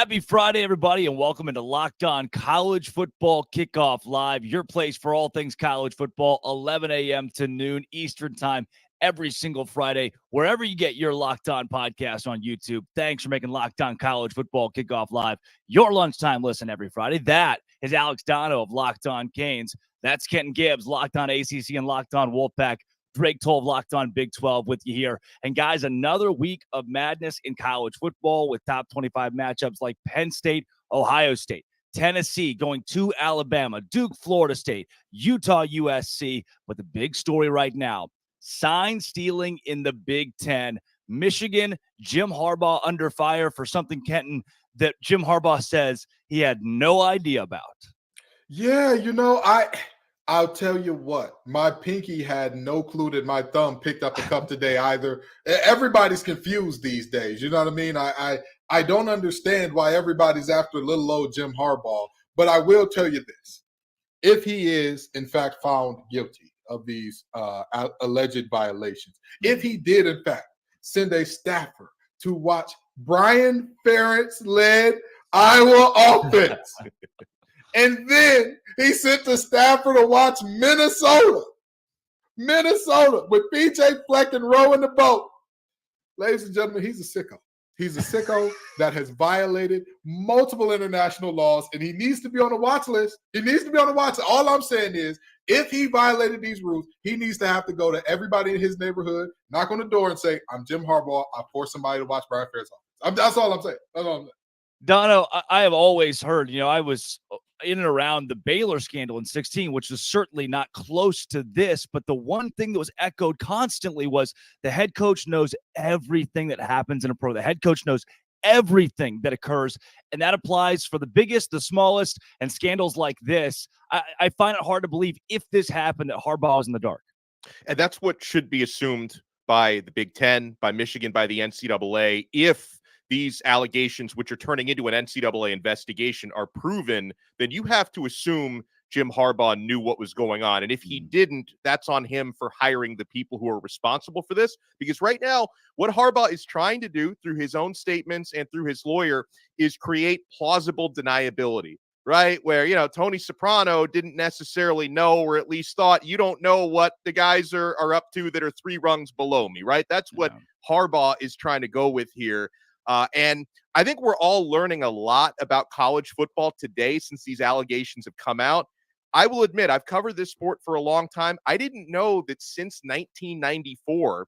Happy Friday, everybody, and welcome into Locked On College Football Kickoff Live, your place for all things college football, 11 a.m. to noon Eastern time every single Friday, wherever you get your Locked On podcast on YouTube. Thanks for making Locked On College Football Kickoff Live your lunchtime listen every Friday. That is Alex Dono of Locked On Canes. That's Kenton Gibbs, Locked On ACC and Locked On Wolfpack. Drake Toll, Locked On Big 12 with you here. And guys, another week of madness in college football with top 25 matchups like Penn State, Ohio State, Tennessee going to Alabama, Duke, Florida State, Utah, USC. But the big story right now, sign stealing in the Big Ten. Michigan, Jim Harbaugh under fire for something, Kenton, that Jim Harbaugh says he had no idea about. Yeah, I'll tell you what, my pinky had no clue that my thumb picked up the cup today either. Everybody's confused these days. You know what I mean? I don't understand why everybody's after little old Jim Harbaugh, but I will tell you this. If he is, in fact, found guilty of these alleged violations, if he did, in fact, send a staffer to watch Brian Ferentz-led Iowa offense, and then he sent the staffer to watch Minnesota with PJ Fleck and rowing the boat. Ladies and gentlemen, he's a sicko. He's a sicko that has violated multiple international laws, and he needs to be on the watch list. He needs to be on the watch list. All I'm saying is, if he violated these rules, he needs to have to go to everybody in his neighborhood, knock on the door and say, I'm Jim Harbaugh. I forced somebody to watch Brian Ferentz offense. That's all I'm saying. That's all I'm saying. Dono, I have always heard, I was in and around the Baylor scandal in 2016, which was certainly not close to this. But the one thing that was echoed constantly was the head coach knows everything that happens in a pro. The head coach knows everything that occurs. And that applies for the biggest, the smallest, and scandals like this. I find it hard to believe if this happened that Harbaugh was in the dark. And that's what should be assumed by the Big Ten, by Michigan, by the NCAA. If these allegations, which are turning into an NCAA investigation, are proven, then you have to assume Jim Harbaugh knew what was going on. And if he didn't, that's on him for hiring the people who are responsible for this. Because right now, what Harbaugh is trying to do through his own statements and through his lawyer is create plausible deniability, right? Where, Tony Soprano didn't necessarily know, or at least thought, you don't know what the guys are up to that are 3 rungs below me, right? That's what Harbaugh is trying to go with here. And I think we're all learning a lot about college football today since these allegations have come out. I will admit, I've covered this sport for a long time. I didn't know that since 1994,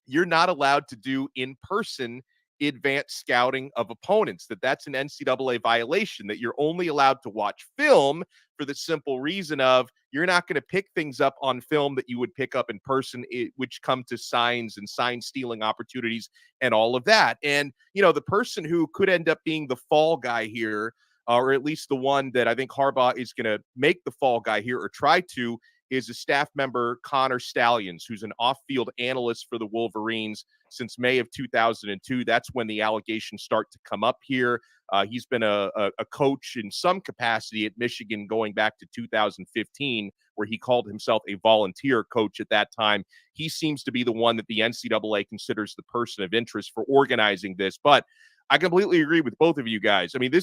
you're not allowed to do in-person advanced scouting of opponents, that's an NCAA violation, that you're only allowed to watch film for the simple reason of you're not going to pick things up on film that you would pick up in person, which come to signs and sign stealing opportunities and all of that. And, the person who could end up being the fall guy here, or at least the one that I think Harbaugh is going to make the fall guy here or try to, is a staff member, Connor Stallions, who's an off-field analyst for the Wolverines since May of 2002. That's when the allegations start to come up here. He's been a coach in some capacity at Michigan going back to 2015, where he called himself a volunteer coach at that time. He seems to be the one that the NCAA considers the person of interest for organizing this. But I completely agree with both of you guys. I mean,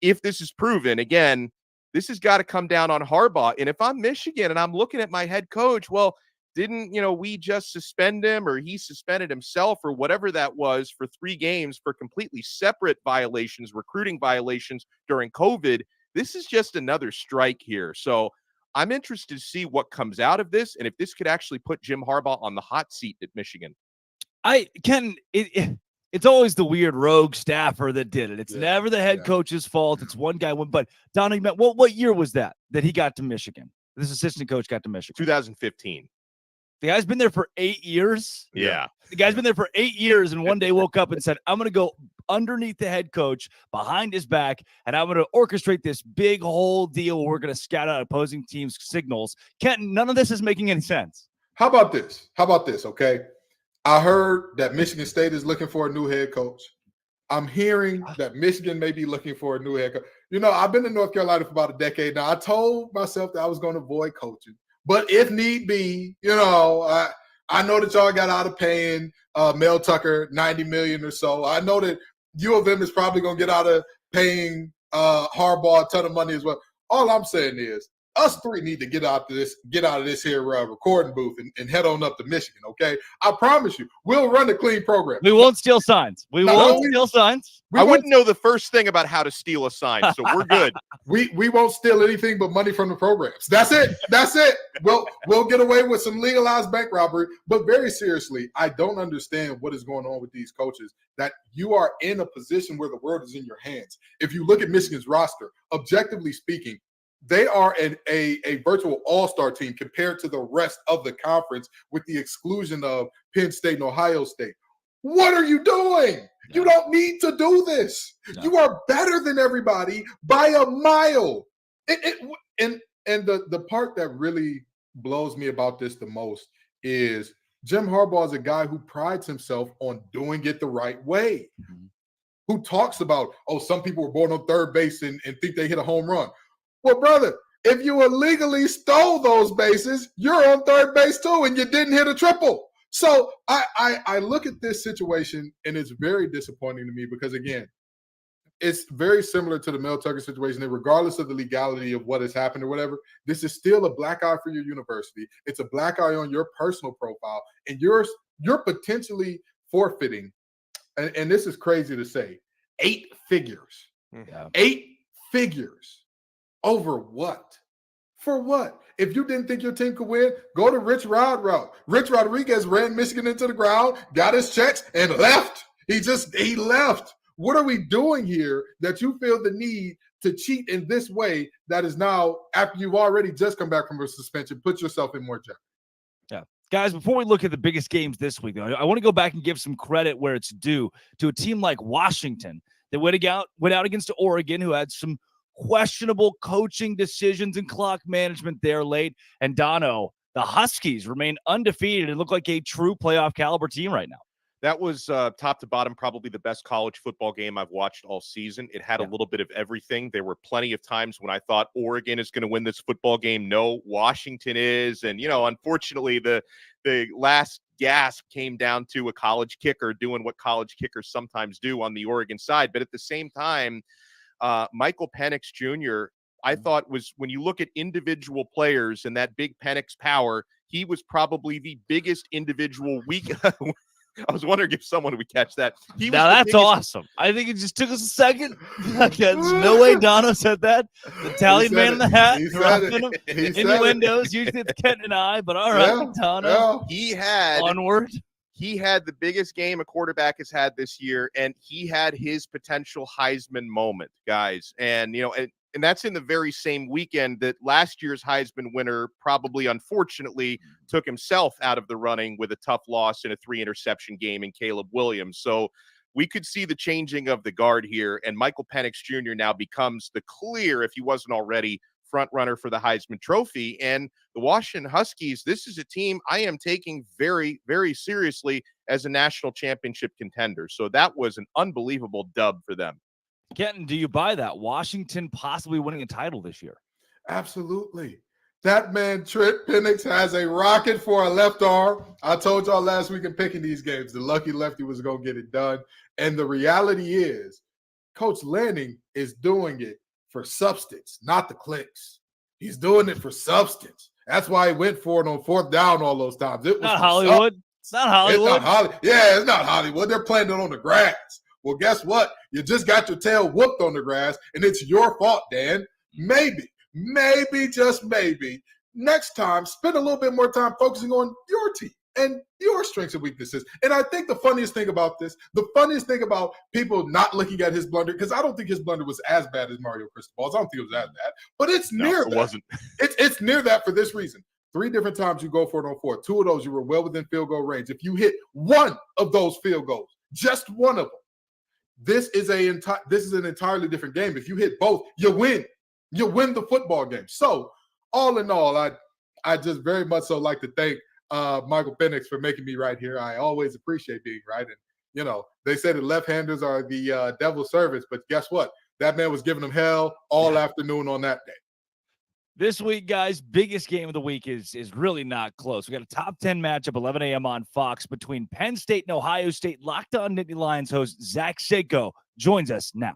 if this is proven, again, this has got to come down on Harbaugh. And if I'm Michigan and I'm looking at my head coach, well, didn't, we just suspend him, or he suspended himself, or whatever that was, for 3 games for completely separate violations, recruiting violations during COVID? This is just another strike here. So I'm interested to see what comes out of this, and if this could actually put Jim Harbaugh on the hot seat at Michigan. It's always the weird rogue staffer that did it. It's never the head coach's fault. It's one guy. But Donnie, what year was that he got to Michigan? This assistant coach got to Michigan. 2015. The guy's been there for 8 years. Yeah. The guy's been there for 8 years, and one day woke up and said, I'm going to go underneath the head coach, behind his back, and I'm going to orchestrate this big whole deal where we're going to scout out opposing teams' signals. Kenton, none of this is making any sense. How about this? Okay? I heard that Michigan State is looking for a new head coach. I'm hearing that Michigan may be looking for a new head coach. I've been in North Carolina for about a decade now. I told myself that I was going to avoid coaching. But if need be, I know that y'all got out of paying Mel Tucker $90 million or so. I know that U of M is probably going to get out of paying Harbaugh a ton of money as well. All I'm saying is us three need to get out of this here recording booth and head on up to Michigan, okay? I promise you, we'll run a clean program. We won't steal signs. We won't steal signs. I wouldn't know the first thing about how to steal a sign, so we're good. We won't steal anything but money from the programs. That's it. That's it. We'll get away with some legalized bank robbery. But very seriously, I don't understand what is going on with these coaches, that you are in a position where the world is in your hands. If you look at Michigan's roster, objectively speaking, they are a virtual all-star team compared to the rest of the conference, with the exclusion of Penn State and Ohio State. What are you doing? No. You don't need to do this. No. You are better than everybody by a mile. And the part that really blows me about this the most is Jim Harbaugh is a guy who prides himself on doing it the right way, who talks about, some people were born on third base and think they hit a home run. Well, brother, if you illegally stole those bases, you're on third base too, and you didn't hit a triple. So I look at this situation, and it's very disappointing to me because, again, it's very similar to the Mel Tucker situation. And regardless of the legality of what has happened or whatever, this is still a black eye for your university. It's a black eye on your personal profile, and you're potentially forfeiting, and this is crazy to say, 8 figures. Yeah. 8 figures. Over what? For what? If you didn't think your team could win, go to Rich Rod route. Rich Rodriguez ran Michigan into the ground, got his checks, and left. He left. What are we doing here that you feel the need to cheat in this way that is now, after you've already just come back from a suspension, put yourself in more jeopardy? Yeah. Guys, before we look at the biggest games this week, though, I want to go back and give some credit where it's due to a team like Washington that went out against Oregon, who had some questionable coaching decisions and clock management there late. And Dono, the Huskies remain undefeated and look like a true playoff caliber team right now. That was top to bottom, probably the best college football game I've watched all season. It had a little bit of everything. There were plenty of times when I thought Oregon is going to win this football game. No, Washington is. And, unfortunately, the last gasp came down to a college kicker doing what college kickers sometimes do on the Oregon side. But at the same time, Michael Penix Jr., I thought was, when you look at individual players and that big Penix power, he was probably the biggest individual week. I was wondering if someone would catch that. That's awesome. I think it just took us a second. There's no way Dono said that. The Italian man in the hat. Innuendos. Usually it's Kent and I, but all right, Dono. Yeah. Onward. He had the biggest game a quarterback has had this year, and he had his potential Heisman moment, guys. And, and that's in the very same weekend that last year's Heisman winner probably, unfortunately, took himself out of the running with a tough loss in a 3-interception game in Caleb Williams. So we could see the changing of the guard here, and Michael Penix Jr. now becomes the clear, if he wasn't already, front runner for the Heisman Trophy. And the Washington Huskies, this is a team I am taking very, very seriously as a national championship contender. So that was an unbelievable dub for them. Kenton, do you buy that? Washington possibly winning a title this year? Absolutely. That man, Trent Penix, has a rocket for a left arm. I told y'all last week in picking these games, the lucky lefty was going to get it done. And the reality is, Coach Lanning is doing it for substance, not the clicks. He's doing it for substance. That's why he went for it on 4th down all those times. It was not Hollywood. It's not Hollywood. It's not Hollywood. They're playing it on the grass. Well, guess what? You just got your tail whooped on the grass, and it's your fault, Dan. Maybe, just maybe, next time, spend a little bit more time focusing on your team and your strengths and weaknesses. And I think the funniest thing about people not looking at his blunder, because I don't think his blunder was as bad as Mario Cristobal's. I don't think it was as bad, but it's near that. It wasn't. It's near that for this reason. 3 different times you go for it on 4. 2 of those you were well within field goal range. If you hit one of those field goals, just one of them, this is an entirely different game. If you hit both, you win. You win the football game. So, all in all, I just very much so like to thank Michael Penix for making me right here. I always appreciate being right. And, they say that left-handers are the devil's servants, but guess what? That man was giving them hell all afternoon on that day. This week, guys, biggest game of the week is really not close. We got a top 10 matchup, 11 a.m. on Fox between Penn State and Ohio State. Locked On Nittany Lions host Zach Seiko joins us now.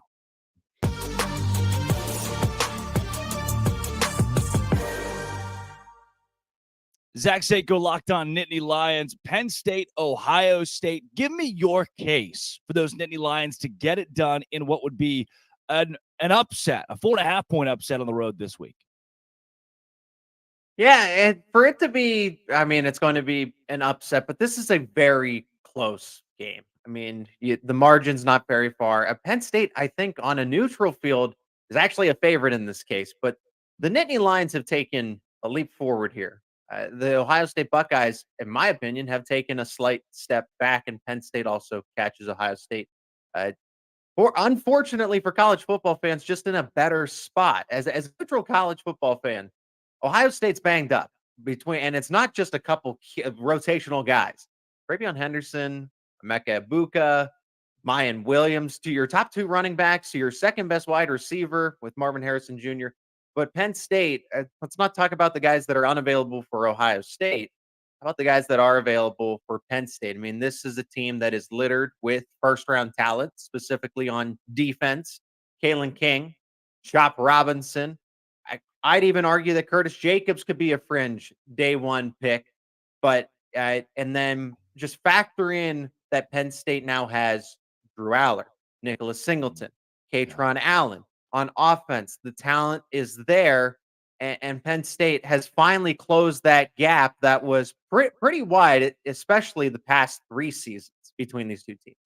Zach Seiko, Locked On Nittany Lions, Penn State, Ohio State. Give me your case for those Nittany Lions to get it done in what would be an upset, a 4.5-point upset on the road this week. Yeah, and for it to be, I mean, it's going to be an upset, but this is a very close game. I mean, the margin's not very far. Penn State, I think, on a neutral field is actually a favorite in this case, but the Nittany Lions have taken a leap forward here. The Ohio State Buckeyes, in my opinion, have taken a slight step back, and Penn State also catches Ohio State. Unfortunately for college football fans, just in a better spot. As a neutral college football fan, Ohio State's banged up and it's not just a couple rotational guys. Ravion Henderson, Emeka Egbuka, Mayan Williams, to your top 2 running backs, to your second best wide receiver with Marvin Harrison Jr. But Penn State, let's not talk about the guys that are unavailable for Ohio State. How about the guys that are available for Penn State? I mean, this is a team that is littered with first-round talent, specifically on defense. Kalen King, Chop Robinson. I'd even argue that Curtis Jacobs could be a fringe day 1 pick. But and then just factor in that Penn State now has Drew Aller, Nicholas Singleton, Katron Allen. On offense, the talent is there, and Penn State has finally closed that gap that was pretty wide, especially the past 3 seasons between these two teams.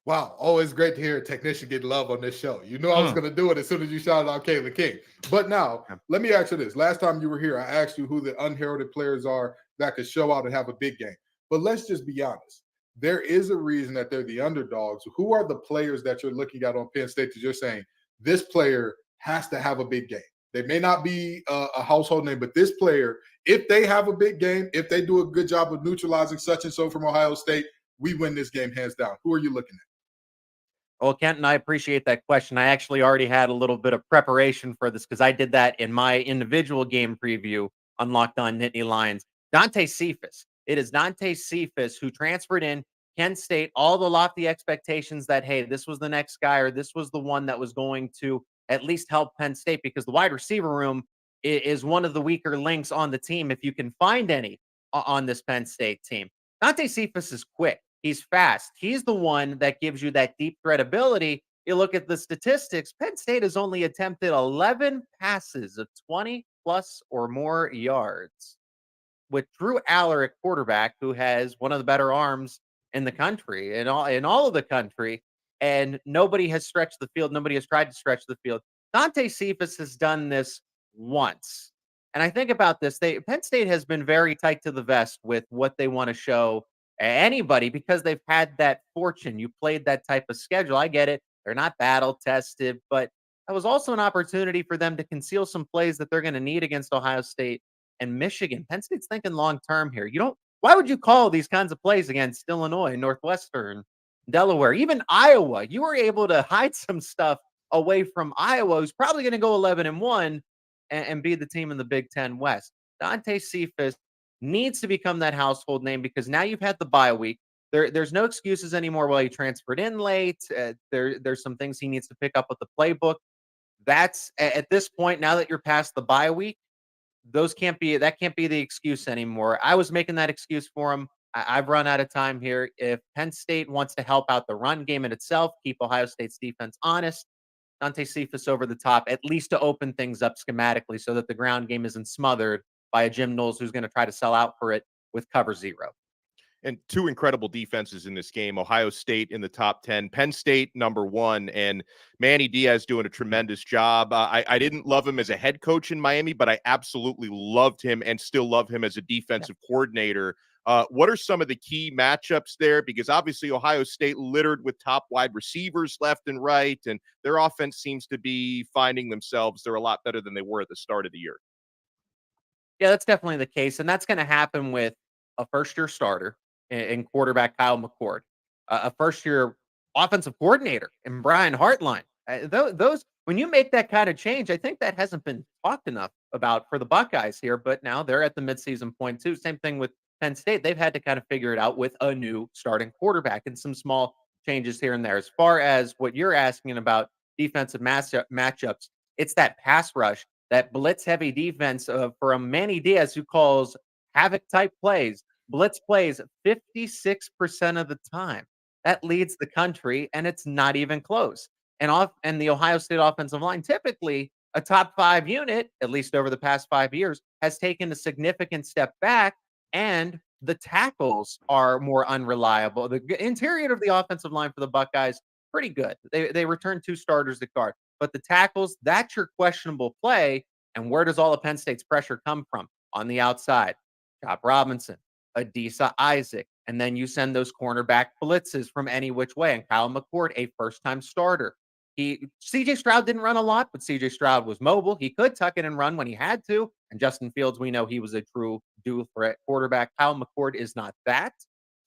Wow, always great to hear a technician get love on this show. You knew I was going to do it as soon as you shouted out Kalen King. But now, let me ask you this. Last time you were here, I asked you who the unheralded players are that could show out and have a big game. But let's just be honest. There is a reason that they're the underdogs. Who are the players that you're looking at on Penn State that you're saying, this player has to have a big game? They may not be a household name, but this player, if they have a big game, if they do a good job of neutralizing such and so from Ohio State, we win this game hands down. Who are you looking at? Well, Kent, and I appreciate that question. I actually already had a little bit of preparation for this because I did that in my individual game preview on Locked On Nittany Lions. Dante Cephas. It is Dante Cephas who transferred in Kent State, all the lofty expectations that, hey, this was the next guy or this was the one that was going to at least help Penn State because the wide receiver room is one of the weaker links on the team if you can find any on this Penn State team. Dante Cephas is quick. He's fast. He's the one that gives you that deep threat ability. You look at the statistics, Penn State has only attempted 11 passes of 20 plus or more yards with Drew Aller at quarterback, who has one of the better arms in the country, in all of the country, and nobody has stretched the field. Nobody has tried to stretch the field. Dante Cephas has done this once. And I think about this. Penn State has been very tight to the vest with what they want to show anybody because they've had that fortune. You played that type of schedule. I get it. They're not battle tested, but that was also an opportunity for them to conceal some plays that they're going to need against Ohio State and Michigan. Penn State's thinking long term here. Why would you call these kinds of plays against Illinois, Northwestern, Delaware, even Iowa? You were able to hide some stuff away from Iowa, who's probably going to go 11-1 and be the team in the Big Ten West. Dante Cephas needs to become that household name because now you've had the bye week. There's no excuses anymore while he transferred in late. There's some things he needs to pick up with the playbook. That's at this point, now that you're past the bye week, that can't be the excuse anymore. I was making that excuse for him. I've run out of time here. If Penn State wants to help out the run game in itself, keep Ohio State's defense honest, Dante Cephas over the top, at least to open things up schematically so that the ground game isn't smothered by a Jim Knowles who's going to try to sell out for it with cover 0. And 2 incredible defenses in this game. Ohio State in the top 10, Penn State number 1, and Manny Diaz doing a tremendous job. I didn't love him as a head coach in Miami, but I absolutely loved him and still love him as a defensive coordinator. What are some of the key matchups there? Because obviously Ohio State littered with top wide receivers left and right, and their offense seems to be finding themselves. They're a lot better than they were at the start of the year. Yeah, that's definitely the case, and that's going to happen with a first-year starter in quarterback Kyle McCord, a first-year offensive coordinator in Brian Hartline. Those when you make that kind of change, I think that hasn't been talked enough about for the Buckeyes here, but now they're at the midseason point too. Same thing with Penn State. They've had to kind of figure it out with a new starting quarterback and some small changes here and there. As far as what you're asking about defensive matchups, it's that pass rush, that blitz-heavy defense from Manny Diaz, who calls havoc-type plays, blitz plays 56% of the time. That leads the country, and it's not even close. And the Ohio State offensive line, typically a top 5 unit, at least over the past 5 years, has taken a significant step back, and the tackles are more unreliable. The interior of the offensive line for the Buckeyes, pretty good. They returned 2 starters to guard. But the tackles, that's your questionable play. And where does all of Penn State's pressure come from? On the outside, Chop Robinson, Adisa Isaac, and then you send those cornerback blitzes from any which way. And Kyle McCord, a first-time starter. CJ Stroud didn't run a lot, but CJ Stroud was mobile. He could tuck it and run when he had to. And Justin Fields, we know he was a true dual threat quarterback. Kyle McCord is not that.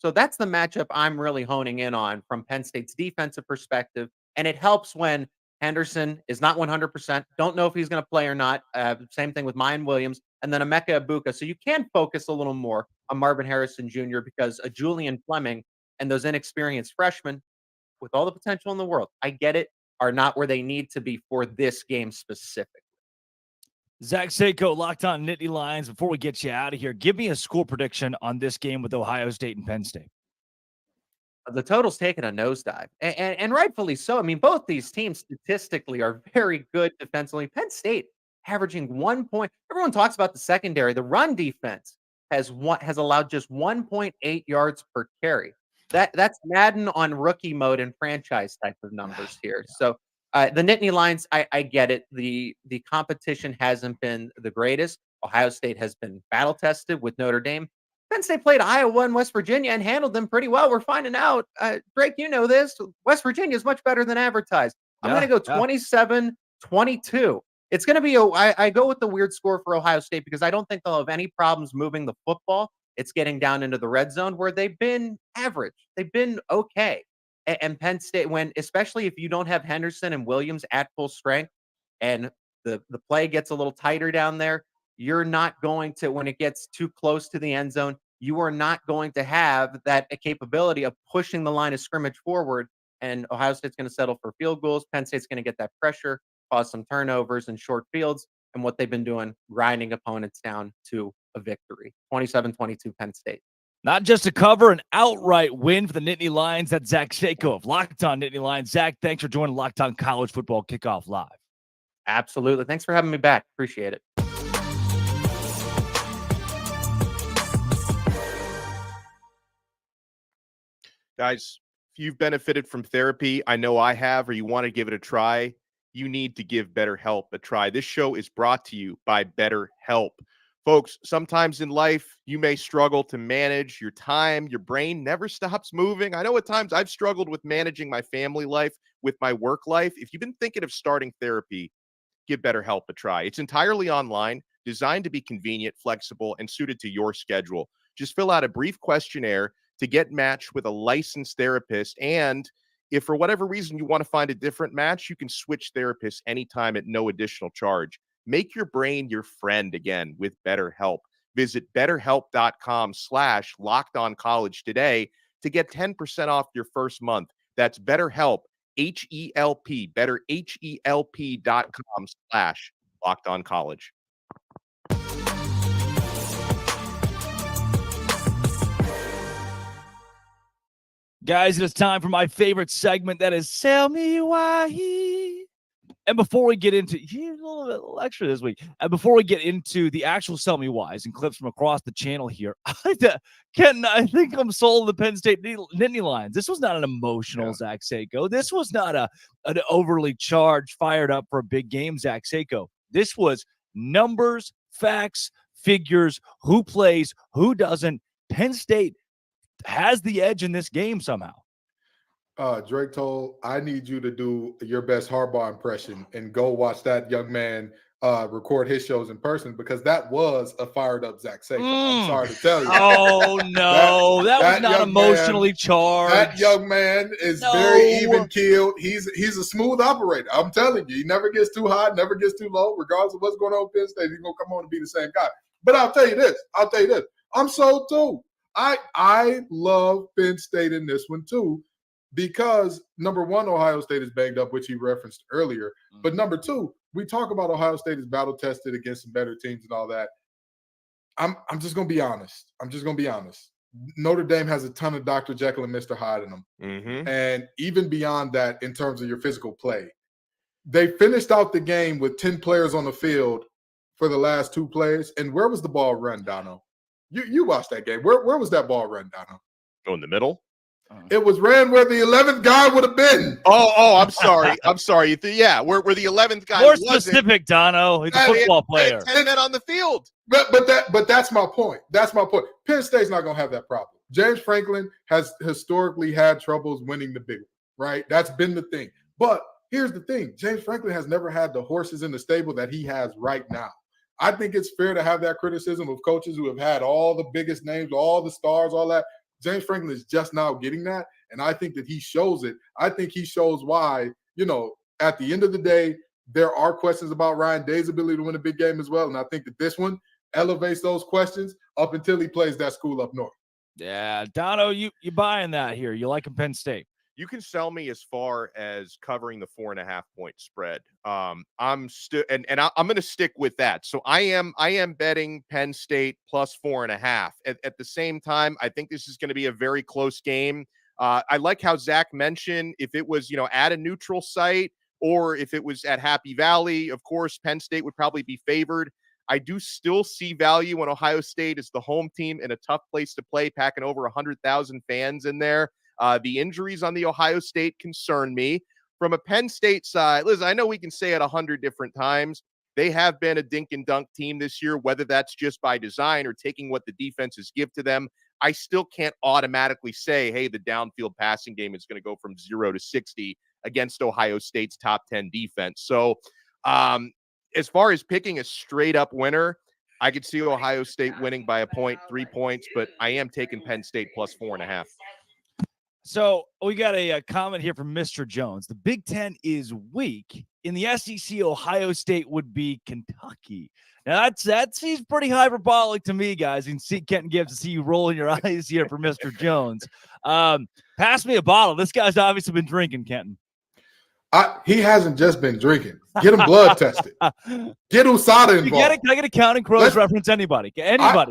So that's the matchup I'm really honing in on from Penn State's defensive perspective. And it helps when Henderson is not 100%. Don't know if he's going to play or not. Same thing with Mayan Williams. And then Emeka Ibuka. So you can focus a little more on Marvin Harrison Jr. because a Julian Fleming and those inexperienced freshmen, with all the potential in the world, I get it, are not where they need to be for this game specifically. Zach Seiko, Locked On Nittany Lions. Before we get you out of here, give me a score prediction on this game with Ohio State and Penn State. The total's taken a nosedive, and rightfully so. I mean, both these teams statistically are very good defensively. Penn State averaging 1 point. Everyone talks about the secondary. The run defense has allowed just 1.8 yards per carry. That's Madden on rookie mode and franchise type of numbers here. So the Nittany Lions, I get it. The competition hasn't been the greatest. Ohio State has been battle tested with Notre Dame. Penn State played Iowa and West Virginia and handled them pretty well. We're finding out, Drake, you know this. West Virginia is much better than advertised. I'm going to go 27-22. It's going to be I go with the weird score for Ohio State because I don't think they'll have any problems moving the football. It's getting down into the red zone where they've been average. They've been okay. And Penn State, especially if you don't have Henderson and Williams at full strength and the play gets a little tighter down there, you're not going to, when it gets too close to the end zone, you are not going to have that capability of pushing the line of scrimmage forward. And Ohio State's going to settle for field goals. Penn State's going to get that pressure, cause some turnovers and short fields. And what they've been doing, grinding opponents down to a victory. 27-22 Penn State. Not just a cover, an outright win for the Nittany Lions. That's Zach Seiko of Locked On Nittany Lions. Zach, thanks for joining Locked On College Football Kickoff Live. Absolutely. Thanks for having me back. Appreciate it. Guys, if you've benefited from therapy, I know I have, or you want to give it a try, you need to give BetterHelp a try. This show is brought to you by BetterHelp. Folks, sometimes in life, you may struggle to manage your time. Your brain never stops moving. I know at times I've struggled with managing my family life with my work life. If you've been thinking of starting therapy, give BetterHelp a try. It's entirely online, designed to be convenient, flexible, and suited to your schedule. Just fill out a brief questionnaire to get matched with a licensed therapist. And if for whatever reason you want to find a different match, you can switch therapists anytime at no additional charge. Make your brain your friend again with BetterHelp. Visit BetterHelp.com/LockedOnCollege today to get 10% off your first month. That's BetterHelp, H-E-L-P, BetterHelp.com/LockedOnCollege. Guys, it is time for my favorite segment. That is Tell Me Why. And before we get into a little extra this week, and before we get into the actual Tell Me Whys and clips from across the channel here, I think I'm sold on the Penn State Nittany Lions. This was not an emotional Zach Seiko. This was not an overly charged, fired up for a big game Zach Seiko. This was numbers, facts, figures, who plays, who doesn't. Penn State has the edge in this game somehow. Drake told, I need you to do your best Harbaugh impression and go watch that young man record his shows in person, because that was a fired up Zach Seiko. I'm sorry to tell you. Oh, no. that was not emotionally charged. That young man is very even-keeled. He's a smooth operator. I'm telling you. He never gets too high, never gets too low. Regardless of what's going on with Penn State, he's going to come on and be the same guy. But I'll tell you this. I'm sold too. I love Penn State in this one too. because number one, Ohio State is banged up, which he referenced earlier. But number two, we talk about Ohio State is battle tested against some better teams and all that. I'm just gonna be honest. Notre Dame has a ton of Dr. Jekyll and Mr. Hyde in them. Mm-hmm. And even beyond that, in terms of your physical play, they finished out the game with 10 players on the field for the last 2 plays. And where was the ball run, Dono? You watched that game. Where was that ball run, Dono? Oh, in the middle? It was ran where the 11th guy would have been. Oh, I'm sorry. Yeah, where the 11th guy More wasn't. specific, Dono. He's a football player. 10 men on the field. But that's my point. Penn State's not going to have that problem. James Franklin has historically had troubles winning the big one, right? That's been the thing. But here's the thing. James Franklin has never had the horses in the stable that he has right now. I think it's fair to have that criticism of coaches who have had all the biggest names, all the stars, all that. James Franklin is just now getting that, and I think that he shows it. I think he shows why, at the end of the day, there are questions about Ryan Day's ability to win a big game as well, and I think that this one elevates those questions up until he plays that school up north. Yeah, Dono, you buying that here. You like Penn State. You can sell me as far as covering the 4.5 point spread. I'm still, and I'm going to stick with that. So I am betting Penn State plus 4.5. At the same time, I think this is going to be a very close game. I like how Zach mentioned if it was, at a neutral site or if it was at Happy Valley, of course, Penn State would probably be favored. I do still see value when Ohio State is the home team in a tough place to play, packing over 100,000 fans in there. The injuries on the Ohio State concern me. From a Penn State side, listen, I know we can say it 100 different times. They have been a dink and dunk team this year, whether that's just by design or taking what the defenses give to them. I still can't automatically say, hey, the downfield passing game is going to go from 0 to 60 against Ohio State's top 10 defense. So as far as picking a straight up winner, I could see Ohio State winning by a point, 3 points, but I am taking Penn State plus 4.5. So we got a comment here from Mr. Jones. The Big Ten is weak. In the SEC, Ohio State would be Kentucky. Now that seems pretty hyperbolic to me, guys. You can see Kenton Gibbs to see you rolling your eyes here for Mr. Jones. Pass me a bottle. This guy's obviously been drinking, Kenton. He hasn't just been drinking. Get him blood tested. Get USADA involved. Can I get a Counting Crows reference? Anybody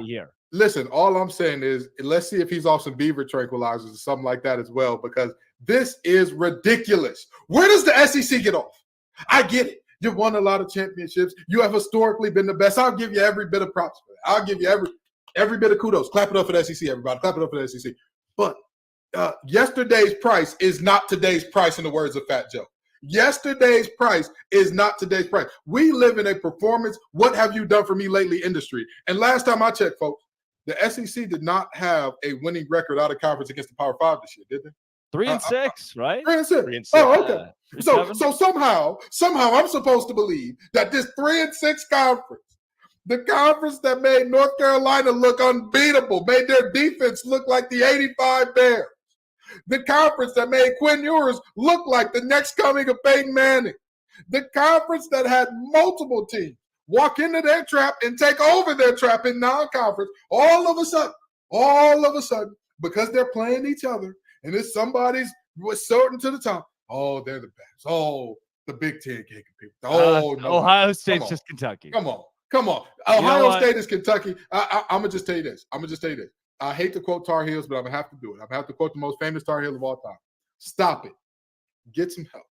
here? Listen, all I'm saying is let's see if he's off some beaver tranquilizers or something like that as well, because this is ridiculous. Where does the SEC get off? I get it. You've won a lot of championships. You have historically been the best. I'll give you every bit of props for that. I'll give you every bit of kudos. Clap it up for the SEC, everybody. Clap it up for the SEC. But yesterday's price is not today's price, in the words of Fat Joe. Yesterday's price is not today's price. We live in a performance, what have you done for me lately industry. And last time I checked, folks, the SEC did not have a winning record out of conference against the Power 5 this year, did they? 3-6, right? 3-6. Oh, okay. So somehow I'm supposed to believe that this 3-6 conference, the conference that made North Carolina look unbeatable, made their defense look like the 85 Bears, the conference that made Quinn Ewers look like the next coming of Peyton Manning, the conference that had multiple teams walk into their trap and take over their trap in non-conference, all of a sudden, because they're playing each other and it's somebody's sorting to the top, oh, they're the best. Oh, the Big Ten can't compete. Oh, no. Ohio State's just Kentucky. Come on. Ohio State is Kentucky. I'm going to just tell you this. I hate to quote Tar Heels, but I'm going to have to do it. I'm going to have to quote the most famous Tar Heel of all time. Stop it. Get some help.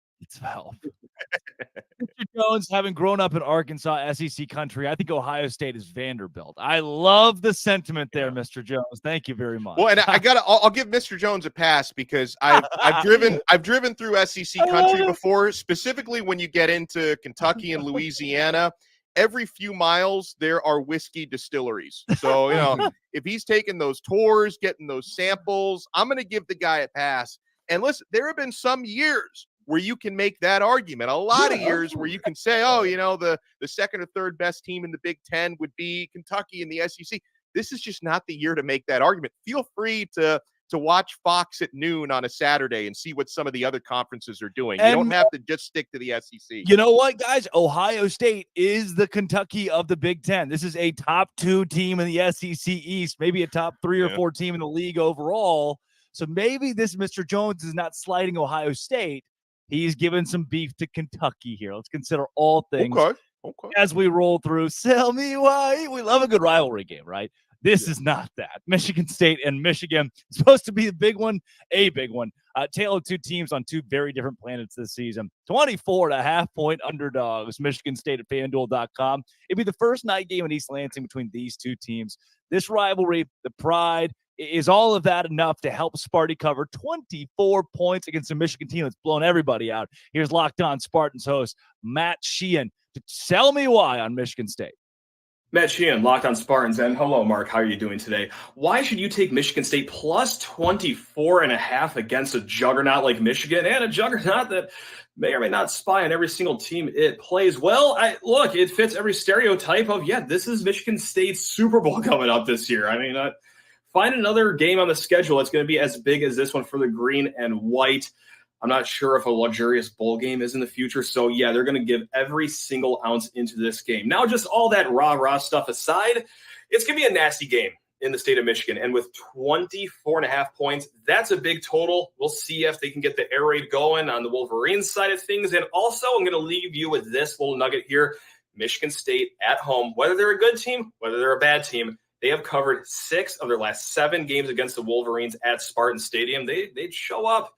Mr. Jones, having grown up in Arkansas, SEC country, I think Ohio State is Vanderbilt. I love the sentiment there, Mr. Jones. Thank you very much. Well, and I'll give Mr. Jones a pass because I've driven through SEC country before, specifically when you get into Kentucky and Louisiana. Every few miles, there are whiskey distilleries. So, if he's taking those tours, getting those samples, I'm going to give the guy a pass. And listen, there have been some years where you can make that argument. A lot of years where you can say, the second or third best team in the Big Ten would be Kentucky in the SEC. This is just not the year to make that argument. Feel free to watch Fox at noon on a Saturday and see what some of the other conferences are doing. You don't have to just stick to the SEC. You know what, guys? Ohio State is the Kentucky of the Big Ten. This is a top 2 team in the SEC East, maybe a top 3 or 4 team in the league overall. So maybe this Mr. Jones is not sliding Ohio State. He's given some beef to Kentucky here. Let's consider all things as we roll through. Sell me why. We love a good rivalry game, right? This is not that. Michigan State and Michigan is supposed to be a big one. Tale of two teams on two very different planets this season. 24.5-point underdogs. Michigan State at FanDuel.com. It'd be the first night game in East Lansing between these two teams. This rivalry, the pride, is all of that enough to help Sparty cover 24 points against a Michigan team that's blown everybody out? Here's Locked On Spartans host Matt Sheehan to tell me why on Michigan State. Matt Sheehan, Locked On Spartans, and hello, Mark. How are you doing today? Why should you take Michigan State plus 24.5 against a juggernaut like Michigan, and a juggernaut that may or may not spy on every single team it plays? Well, look, it fits every stereotype of, this is Michigan State's Super Bowl coming up this year. I mean, find another game on the schedule that's going to be as big as this one for the green and white. I'm not sure if a luxurious bowl game is in the future. So, they're going to give every single ounce into this game. Now, just all that rah-rah stuff aside, it's going to be a nasty game in the state of Michigan. And with 24.5 points, that's a big total. We'll see if they can get the air raid going on the Wolverines side of things. And also, I'm going to leave you with this little nugget here. Michigan State at home, whether they're a good team, whether they're a bad team, they have covered 6 of their last 7 games against the Wolverines at Spartan Stadium. They'd show up.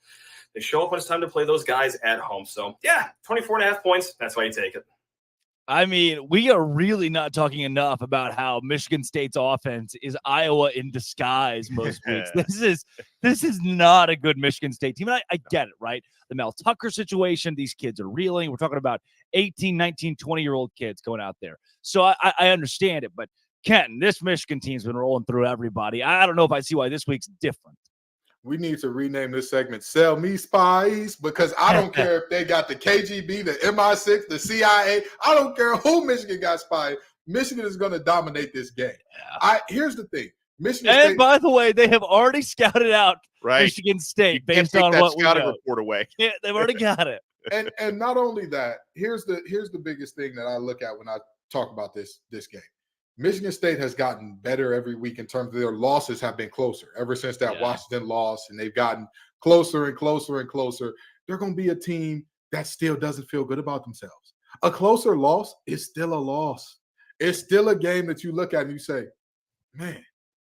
They show up when it's time to play those guys at home. So, 24.5 points. That's why you take it. I mean, we are really not talking enough about how Michigan State's offense is Iowa in disguise most weeks. This is not a good Michigan State team. And I get it, right? The Mel Tucker situation, these kids are reeling. We're talking about 18, 19, 20-year-old kids going out there. So I understand it. But, Kenton, this Michigan team's been rolling through everybody. I don't know if I see why this week's different. We need to rename this segment Sell Me Spies, because I don't care if they got the KGB, the MI6, the CIA. I don't care who Michigan got spied. Michigan is going to dominate this game. Here's the thing. Michigan State, by the way, they have already scouted out Michigan State based on what we know. Report away. Yeah, they've already got it. And not only that, here's the biggest thing that I look at when I talk about this game. Michigan State has gotten better every week in terms of their losses have been closer ever since that Washington loss, and they've gotten closer and closer and closer. They're going to be a team that still doesn't feel good about themselves. A closer loss is still a loss. It's still a game that you look at and you say, man,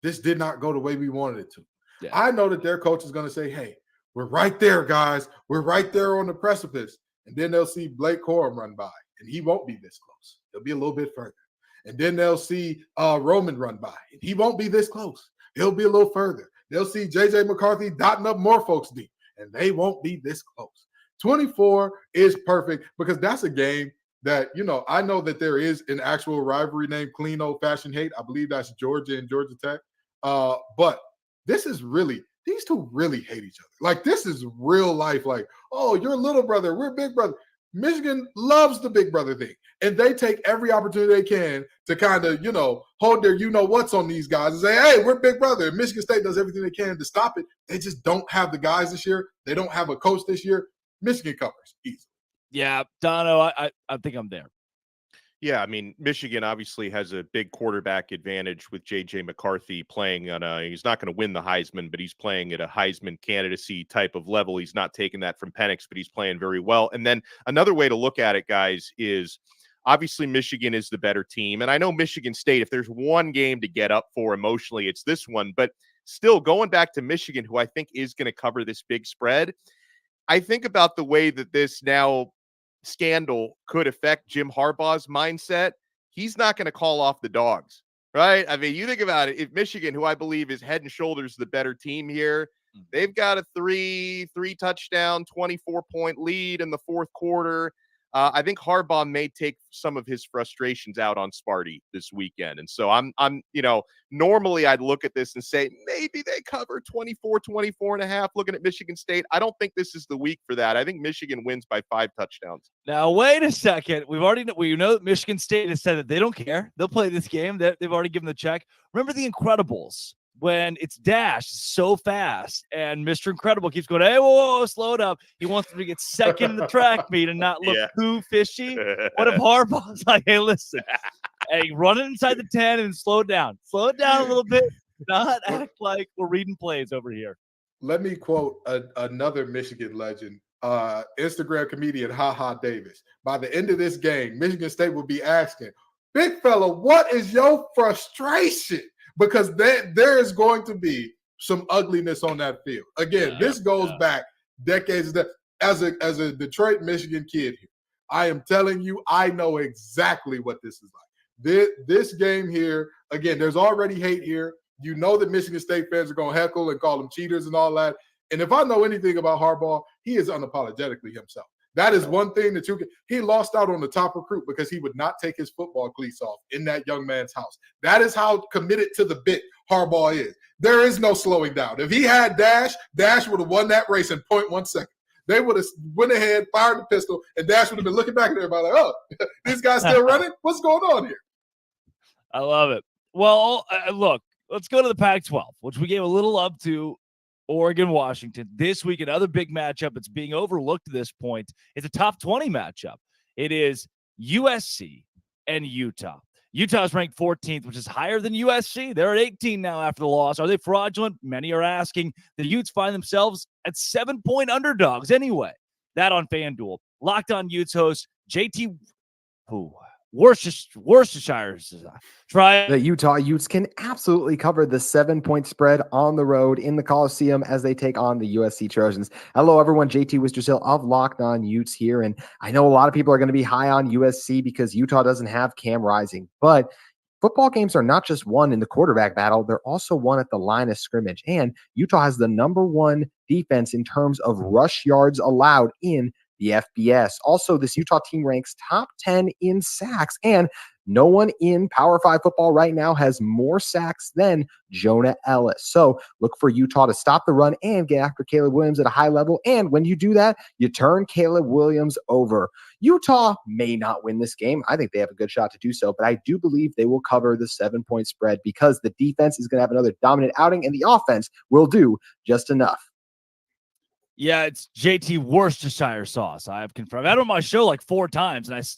this did not go the way we wanted it to. Yeah. I know that their coach is going to say, hey, we're right there, guys. We're right there on the precipice. And then they'll see Blake Corum run by, and he won't be this close. He'll be a little bit further. And then they'll see Roman run by. He won't be this close. He'll be a little further. They'll see J.J. McCarthy dotting up more folks deep, and they won't be this close. 24 is perfect because that's a game that, I know that there is an actual rivalry named Clean Old Fashioned Hate. I believe that's Georgia and Georgia Tech. But this is really, these two really hate each other. Like, this is real life. Like, oh, you're little brother. We're big brother. Michigan loves the big brother thing, and they take every opportunity they can to kind of, hold their what's on these guys and say, hey, we're big brother. And Michigan State does everything they can to stop it. They just don't have the guys this year. They don't have a coach this year. Michigan covers easily. Yeah, Dono, I think I'm there. Yeah, I mean, Michigan obviously has a big quarterback advantage with J.J. McCarthy playing on he's not going to win the Heisman, but he's playing at a Heisman candidacy type of level. He's not taking that from Penix, but he's playing very well. And then another way to look at it, guys, is obviously Michigan is the better team. And I know Michigan State, if there's one game to get up for emotionally, it's this one. But still, going back to Michigan, who I think is going to cover this big spread, I think about the way that this now scandal could affect Jim Harbaugh's mindset. He's not going to call off the dogs, right? I mean, you think about it. If Michigan, who I believe is head and shoulders the better team here, they've got a three touchdown, 24-point lead in the fourth quarter. I think Harbaugh may take some of his frustrations out on Sparty this weekend. And so I'm normally I'd look at this and say, maybe they cover 24.5, looking at Michigan State. I don't think this is the week for that. I think Michigan wins by 5 touchdowns. Now, wait a second. We know that Michigan State has said that they don't care. They'll play this game. They've already given the check. Remember the Incredibles? When it's dashed so fast and Mr. Incredible keeps going, hey, whoa, slow it up. He wants them to get second in the track meet and not look too fishy. What if Harbaugh's like, hey, listen, hey, run it inside the 10 and slow it down. Slow it down a little bit. Not act like we're reading plays over here. let me quote another Michigan legend, Instagram comedian HaHa Davis. By the end of this game, Michigan State will be asking, big fella, what is your frustration? Because there is going to be some ugliness on that field. Again, this goes back decades. As a Detroit, Michigan kid here, I am telling you, I know exactly what this is like. This game here, again, there's already hate here. You know that Michigan State fans are going to heckle and call them cheaters and all that. And if I know anything about Harbaugh, he is unapologetically himself. That is one thing that he lost out on the top recruit because he would not take his football cleats off in that young man's house. That is how committed to the bit Harbaugh is. There is no slowing down. If he had Dash would have won that race in 0.1 second. They would have went ahead, fired the pistol, and Dash would have been looking back at everybody like, oh, this guy's still running? What's going on here? I love it. Well, look, let's go to the Pac-12, which we gave a little love to. Oregon, Washington. This week, another big matchup. It's being overlooked at this point. It's a top 20 matchup. It is USC and Utah. Utah is ranked 14th, which is higher than USC. They're at 18 now after the loss. Are they fraudulent? Many are asking. The Utes find themselves at 7-point underdogs anyway. That on FanDuel. Locked On Utes host JT, Worcestershire. Try the Utah Utes can absolutely cover the 7-point spread on the road in the Coliseum as they take on the USC Trojans. Hello, everyone. JT Worcestershire of Locked On Utes here. And I know a lot of people are going to be high on USC because Utah doesn't have Cam Rising. But football games are not just won in the quarterback battle. They're also won at the line of scrimmage. And Utah has the number 1 defense in terms of rush yards allowed in the FBS. Also, this Utah team ranks top 10 in sacks, and no one in Power 5 football right now has more sacks than Jonah Ellis. So look for Utah to stop the run and get after Caleb Williams at a high level. And when you do that, you turn Caleb Williams over. Utah may not win this game. I think they have a good shot to do so, but I do believe they will cover the 7-point spread because the defense is going to have another dominant outing and the offense will do just enough. Yeah, it's JT Worcestershire sauce. I have confirmed. I've had it on my show like 4 times, and it's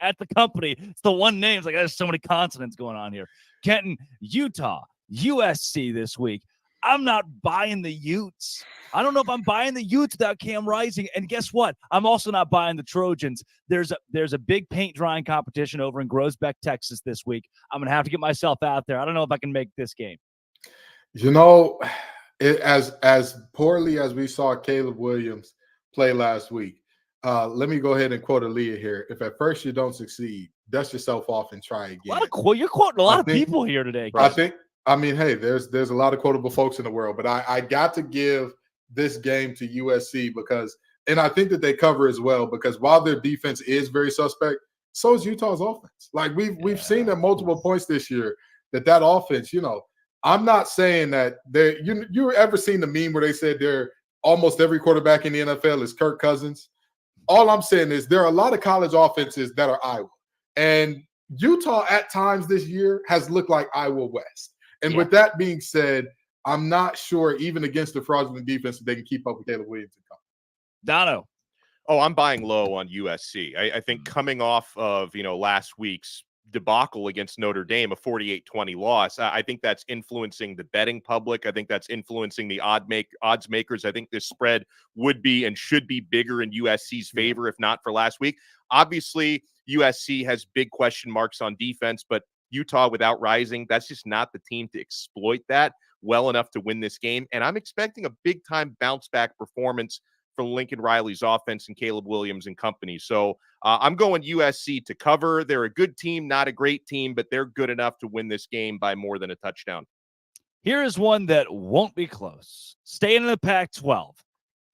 at the company. It's the one name. It's like there's so many consonants going on here. Kenton, Utah, USC this week. I'm not buying the Utes. I don't know if I'm buying the Utes without Cam Rising. And guess what? I'm also not buying the Trojans. There's a big paint drying competition over in Groesbeck, Texas this week. I'm gonna have to get myself out there. I don't know if I can make this game. You know. As poorly as we saw Caleb Williams play last week, let me go ahead and quote Aaliyah here. If at first you don't succeed, dust yourself off and try again. You're quoting a lot of people here today. Hey, there's a lot of quotable folks in the world, but I got to give this game to USC because, and I think that they cover as well, because while their defense is very suspect, so is Utah's offense. Like we've seen at multiple points this year that offense, I'm not saying that you ever seen the meme where they said almost every quarterback in the NFL is Kirk Cousins? All I'm saying is there are a lot of college offenses that are Iowa. And Utah at times this year has looked like Iowa West. And with that being said, I'm not sure even against the fraudulent defense that they can keep up with Caleb Williams and company. Dono. Oh, I'm buying low on USC. I think coming off of, last week's debacle against Notre Dame, a 48-20 loss, I think that's influencing the betting public. I think that's influencing the odds makers. I think this spread would be and should be bigger in USC's favor, if not for last week. Obviously, USC has big question marks on defense, but Utah without Rising, that's just not the team to exploit that well enough to win this game. And I'm expecting a big-time bounce-back performance for Lincoln Riley's offense and Caleb Williams and company. So I'm going USC to cover. They're a good team, not a great team, but they're good enough to win this game by more than a touchdown. Here is one that won't be close. Staying in the Pac-12.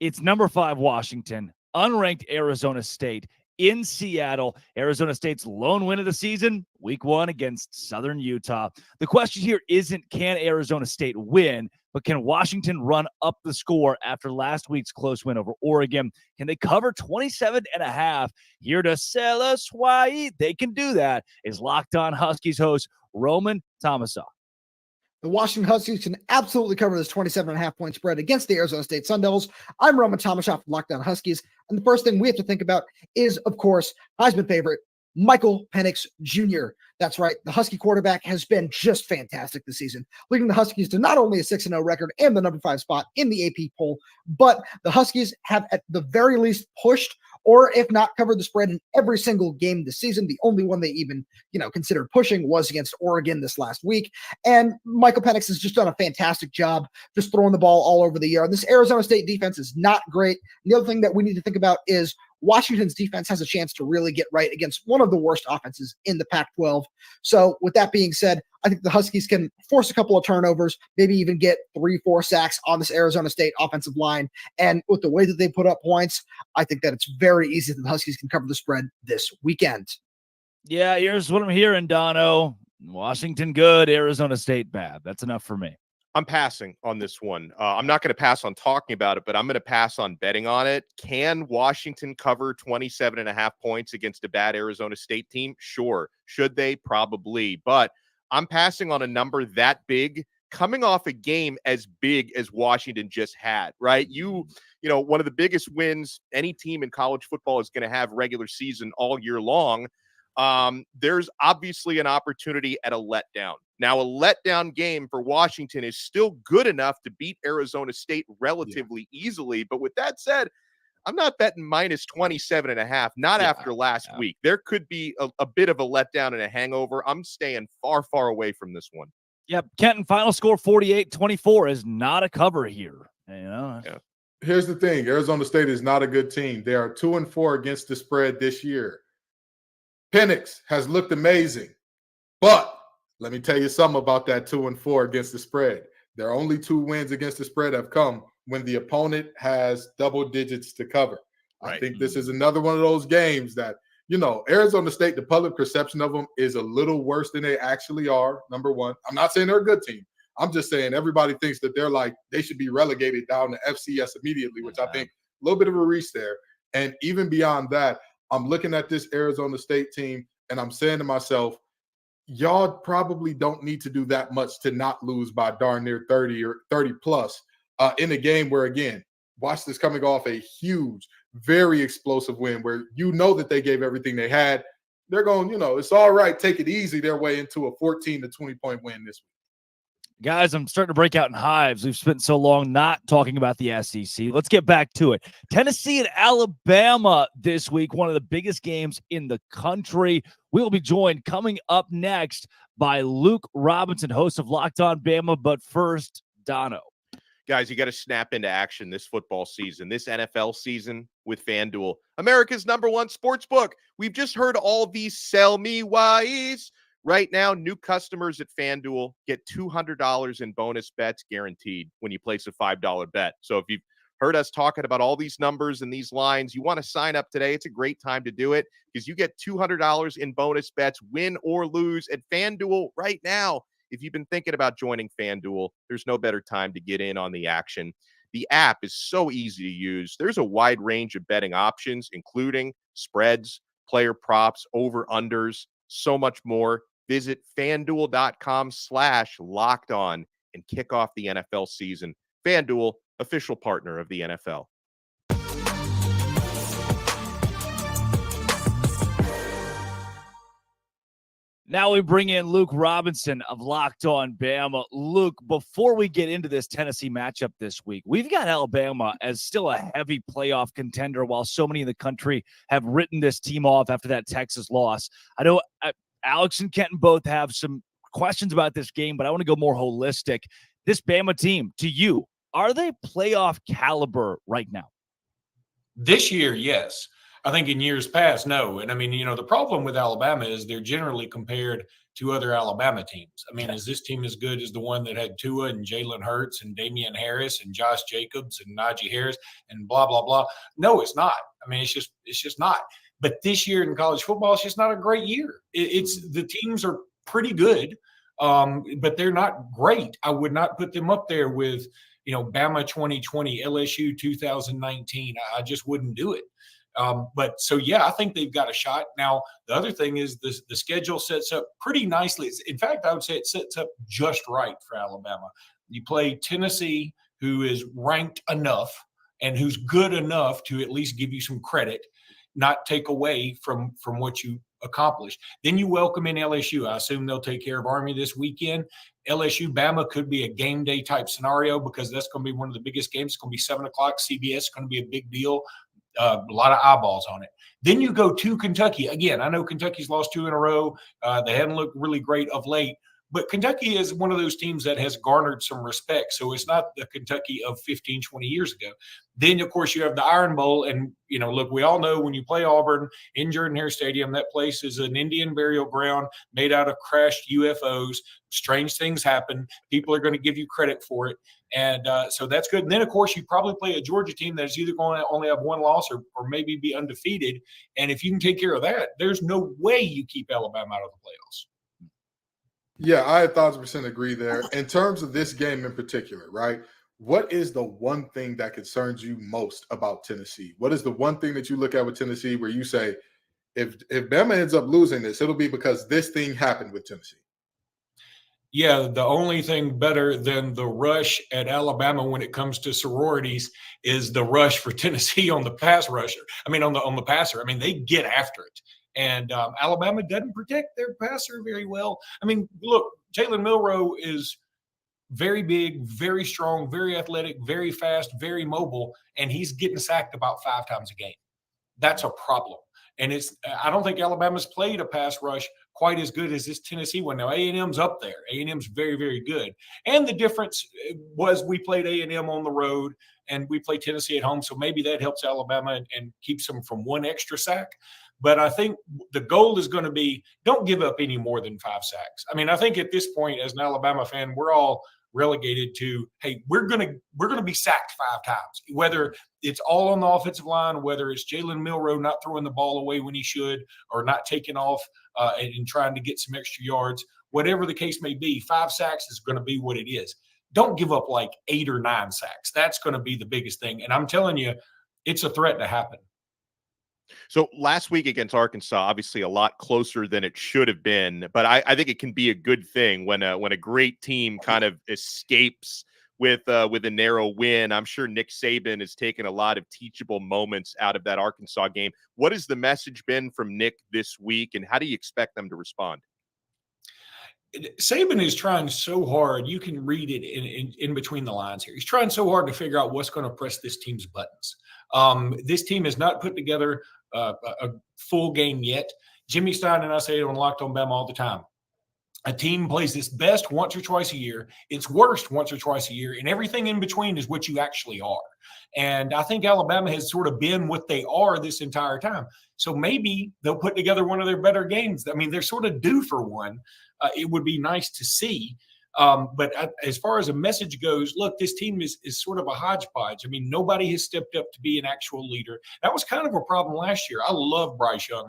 It's number 5 Washington, unranked Arizona State in Seattle. Arizona State's lone win of the season, week 1 against Southern Utah. The question here isn't can Arizona State win, but can Washington run up the score after last week's close win over Oregon? Can they cover 27.5? Here to sell us why they can do that is Locked On Huskies host Roman Tomasoff. The Washington Huskies can absolutely cover this 27.5-point spread against the Arizona State Sun Devils. I'm Roman Tomasoff from Locked On Huskies. And the first thing we have to think about is, of course, Heisman favorite Michael Penix Jr. That's right. The Husky quarterback has been just fantastic this season, leading the Huskies to not only a 6-0 record and the number 5 spot in the AP poll, but the Huskies have at the very least pushed or if not covered the spread in every single game this season. The only one they even, considered pushing was against Oregon this last week. And Michael Penix has just done a fantastic job just throwing the ball all over the air. And this Arizona State defense is not great. And the other thing that we need to think about is Washington's defense has a chance to really get right against one of the worst offenses in the Pac-12. So with that being said, I think the Huskies can force a couple of turnovers, maybe even get 3-4 sacks on this Arizona State offensive line. And with the way that they put up points, I think that it's very easy that the Huskies can cover the spread this weekend. Yeah, here's what I'm hearing, Dono. Washington good, Arizona State bad. That's enough for me. I'm passing on this one. I'm not going to pass on talking about it, but I'm going to pass on betting on it. Can Washington cover 27.5 points against a bad Arizona State team? Sure. Should they? Probably. But I'm passing on a number that big coming off a game as big as Washington just had, right? One of the biggest wins any team in college football is going to have regular season all year long. There's obviously an opportunity at a letdown. Now, a letdown game for Washington is still good enough to beat Arizona State relatively easily. But with that said, I'm not betting minus 27.5, not after last week. There could be a bit of a letdown and a hangover. I'm staying far, far away from this one. Yep. Kenton, final score 48-24 is not a cover here. Here's the thing. Arizona State is not a good team. They are 2-4 against the spread this year. Penix has looked amazing, but let me tell you something about that 2-4 against the spread. Their only 2 wins against the spread have come when the opponent has double digits to cover. Right. I think this is another one of those games that, Arizona State, the public perception of them is a little worse than they actually are, number one. I'm not saying they're a good team. I'm just saying everybody thinks that they should be relegated down to FCS immediately, which I think a little bit of a reach there. And even beyond that, I'm looking at this Arizona State team and I'm saying to myself, y'all probably don't need to do that much to not lose by darn near 30 or 30 plus in a game where, again, Washington's coming off a huge, very explosive win where that they gave everything they had. They're going, it's all right, take it easy their way into a 14 to 20 point win this week. Guys, I'm starting to break out in hives. We've spent so long not talking about the SEC. Let's get back to it. Tennessee and Alabama this week, one of the biggest games in the country. We will be joined coming up next by Luke Robinson, host of Locked On Bama. But first, Dono. Guys, you got to snap into action this football season, this NFL season with FanDuel, America's #1 sports book. We've just heard all these sell me whys. Right now, new customers at FanDuel get $200 in bonus bets guaranteed when you place a $5 bet. So if you've heard us talking about all these numbers and these lines, you want to sign up today. It's a great time to do it because you get $200 in bonus bets, win or lose, at FanDuel right now. If you've been thinking about joining FanDuel, there's no better time to get in on the action. The app is so easy to use. There's a wide range of betting options, including spreads, player props, over-unders, so much more. Visit FanDuel.com/lockedon and kick off the NFL season. FanDuel, official partner of the NFL. Now we bring in Luke Robinson of Locked On Bama. Luke, before we get into this Tennessee matchup this week, we've got Alabama as still a heavy playoff contender while so many in the country have written this team off after that Texas loss. I know Alex and Kenton both have some questions about this game, but I want to go more holistic. This Bama team, to you, are they playoff caliber right now? This year, yes. I think in years past, no. And I mean, the problem with Alabama is they're generally compared to other Alabama teams. I mean, is this team as good as the one that had Tua and Jalen Hurts and Damian Harris and Josh Jacobs and Najee Harris and blah, blah, blah? No, it's not. I mean, it's just not. But this year in college football, it's just not a great year. It's the teams are pretty good, but they're not great. I would not put them up there with, Bama 2020, LSU 2019. I just wouldn't do it. But so, yeah, I think they've got a shot. Now, the other thing is the schedule sets up pretty nicely. In fact, I would say it sets up just right for Alabama. You play Tennessee, who is ranked enough and who's good enough to at least give you some credit, not take away from what you accomplish. Then you welcome in LSU. I assume they'll take care of Army this weekend. LSU Bama could be a game day type scenario because that's going to be one of the biggest games. It's going to be 7 o'clock. CBS is going to be a big deal. A lot of eyeballs on it. Then you go to Kentucky. Again, I know Kentucky's lost 2 in a row. They haven't looked really great of late. But Kentucky is one of those teams that has garnered some respect. So it's not the Kentucky of 15, 20 years ago. Then, of course, you have the Iron Bowl. And, look, we all know when you play Auburn in Jordan-Hare Stadium, that place is an Indian burial ground made out of crashed UFOs. Strange things happen. People are going to give you credit for it. And so that's good. And then, of course, you probably play a Georgia team that's either going to only have 1 loss or maybe be undefeated. And if you can take care of that, there's no way you keep Alabama out of the playoffs. Yeah, I 1,000% agree there. In terms of this game in particular, right? What is the one thing that concerns you most about Tennessee? What is the one thing that you look at with Tennessee where you say, if Bama ends up losing this, it'll be because this thing happened with Tennessee? Yeah, the only thing better than the rush at Alabama when it comes to sororities is the rush for Tennessee on the pass rusher. I mean, on the passer. I mean, they get after it. And Alabama doesn't protect their passer very well. I mean, look, Jalen Milroe is very big, very strong, very athletic, very fast, very mobile, and he's getting sacked about 5 times a game. That's a problem. And I don't think Alabama's played a pass rush quite as good as this Tennessee one. Now, A&M's up there. A&M's very, very good. And the difference was we played A&M on the road and we play Tennessee at home, so maybe that helps Alabama and keeps them from 1 extra sack. But I think the goal is going to be don't give up any more than 5 sacks. I mean, I think at this point, as an Alabama fan, we're all relegated to, hey, we're going to be sacked 5 times, whether it's all on the offensive line, whether it's Jalen Milroe not throwing the ball away when he should or not taking off and trying to get some extra yards, whatever the case may be, 5 sacks is going to be what it is. Don't give up like 8 or 9 sacks. That's going to be the biggest thing. And I'm telling you, it's a threat to happen. So last week against Arkansas, obviously a lot closer than it should have been, but I think it can be a good thing when a great team kind of escapes with a narrow win. I'm sure Nick Saban has taken a lot of teachable moments out of that Arkansas game. What has the message been from Nick this week, and how do you expect them to respond? Saban is trying so hard. You can read it in between the lines here. He's trying so hard to figure out what's going to press this team's buttons. This team has not put together a full game yet. Jimmy Stein and I say it on Locked On Bama all the time. A team plays its best once or twice a year, its worst once or twice a year, and everything in between is what you actually are. And I think Alabama has sort of been what they are this entire time. So maybe they'll put together one of their better games. I mean, they're sort of due for one. It would be nice to see. But as far as a message goes, look, this team is sort of a hodgepodge. I mean, nobody has stepped up to be an actual leader. That was kind of a problem last year. I love Bryce Young.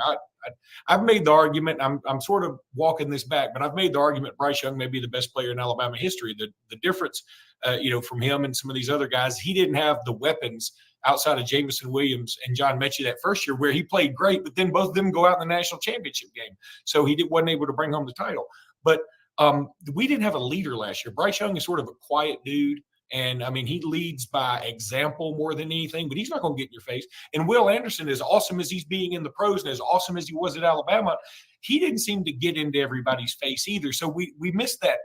I've made the argument, I'm sort of walking this back, but I've made the argument Bryce Young may be the best player in Alabama history. The difference, from him and some of these other guys, he didn't have the weapons outside of Jamison Williams and John Mechie that first year where he played great, but then both of them go out in the national championship game. So he wasn't able to bring home the title. But we didn't have a leader last year. Bryce Young is sort of a quiet dude. And I mean, he leads by example more than anything, but he's not going to get in your face. And Will Anderson, as awesome as he's being in the pros and as awesome as he was at Alabama, he didn't seem to get into everybody's face either. So we missed that,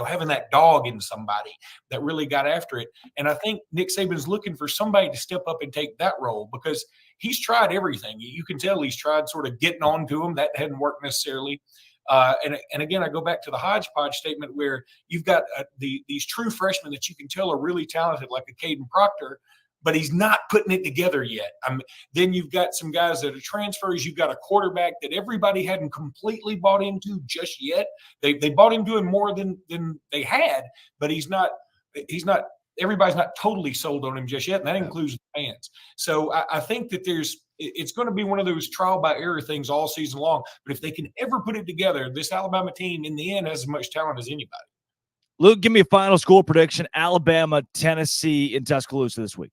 having that dog in somebody that really got after it. And I think Nick Saban's looking for somebody to step up and take that role because he's tried everything. You can tell he's tried sort of getting on to him. That hadn't worked necessarily. And again, I go back to the hodgepodge statement where you've got these true freshmen that you can tell are really talented, like a Caden Proctor, but he's not putting it together yet. Then you've got some guys that are transfers. You've got a quarterback that everybody hadn't completely bought into just yet. They bought into him more than they had, but he's not. Everybody's not totally sold on him just yet, and that includes the fans. So I think that it's going to be one of those trial by error things all season long. But if they can ever put it together, this Alabama team in the end has as much talent as anybody. Luke, give me a final score prediction. Alabama, Tennessee in Tuscaloosa this week.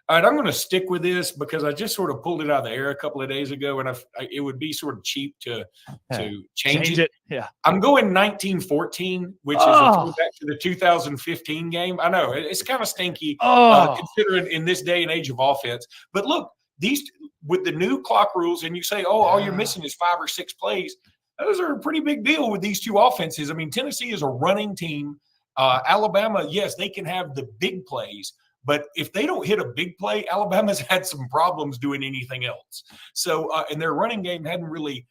All right, I'm going to stick with this because I just sort of pulled it out of the air a couple of days ago, and it would be sort of cheap to change it. Yeah, I'm going 1914, which is a throwback to the 2015 game. I know it's kind of stinky considering in this day and age of offense. But look, these with the new clock rules, and you say, oh, all you're missing is 5 or 6 plays. Those are a pretty big deal with these two offenses. I mean, Tennessee is a running team. Alabama, yes, they can have the big plays, but if they don't hit a big play, Alabama's had some problems doing anything else. So, and their running game hadn't really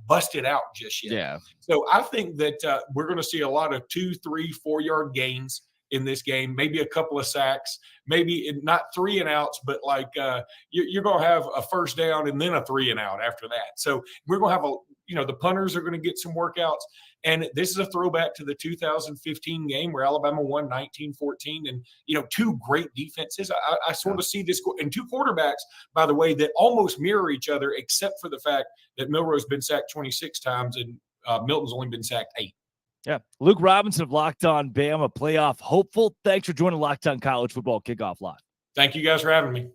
busted out just yet. Yeah. So I think that we're going to see a lot of 2, 3, 4 yard gains in this game, maybe a couple of sacks, maybe not 3 and outs, but like you're going to have a first down and then a 3 and out after that. So we're going to have the punters are going to get some workouts. And this is a throwback to the 2015 game where Alabama won 19-14, and two great defenses. I sort of see this, and two quarterbacks, by the way, that almost mirror each other, except for the fact that Milroe's been sacked 26 times and Milton's only been sacked 8. Yeah. Luke Robinson of Locked On Bama, playoff hopeful. Thanks for joining Locked On College Football Kickoff Live. Thank you guys for having me.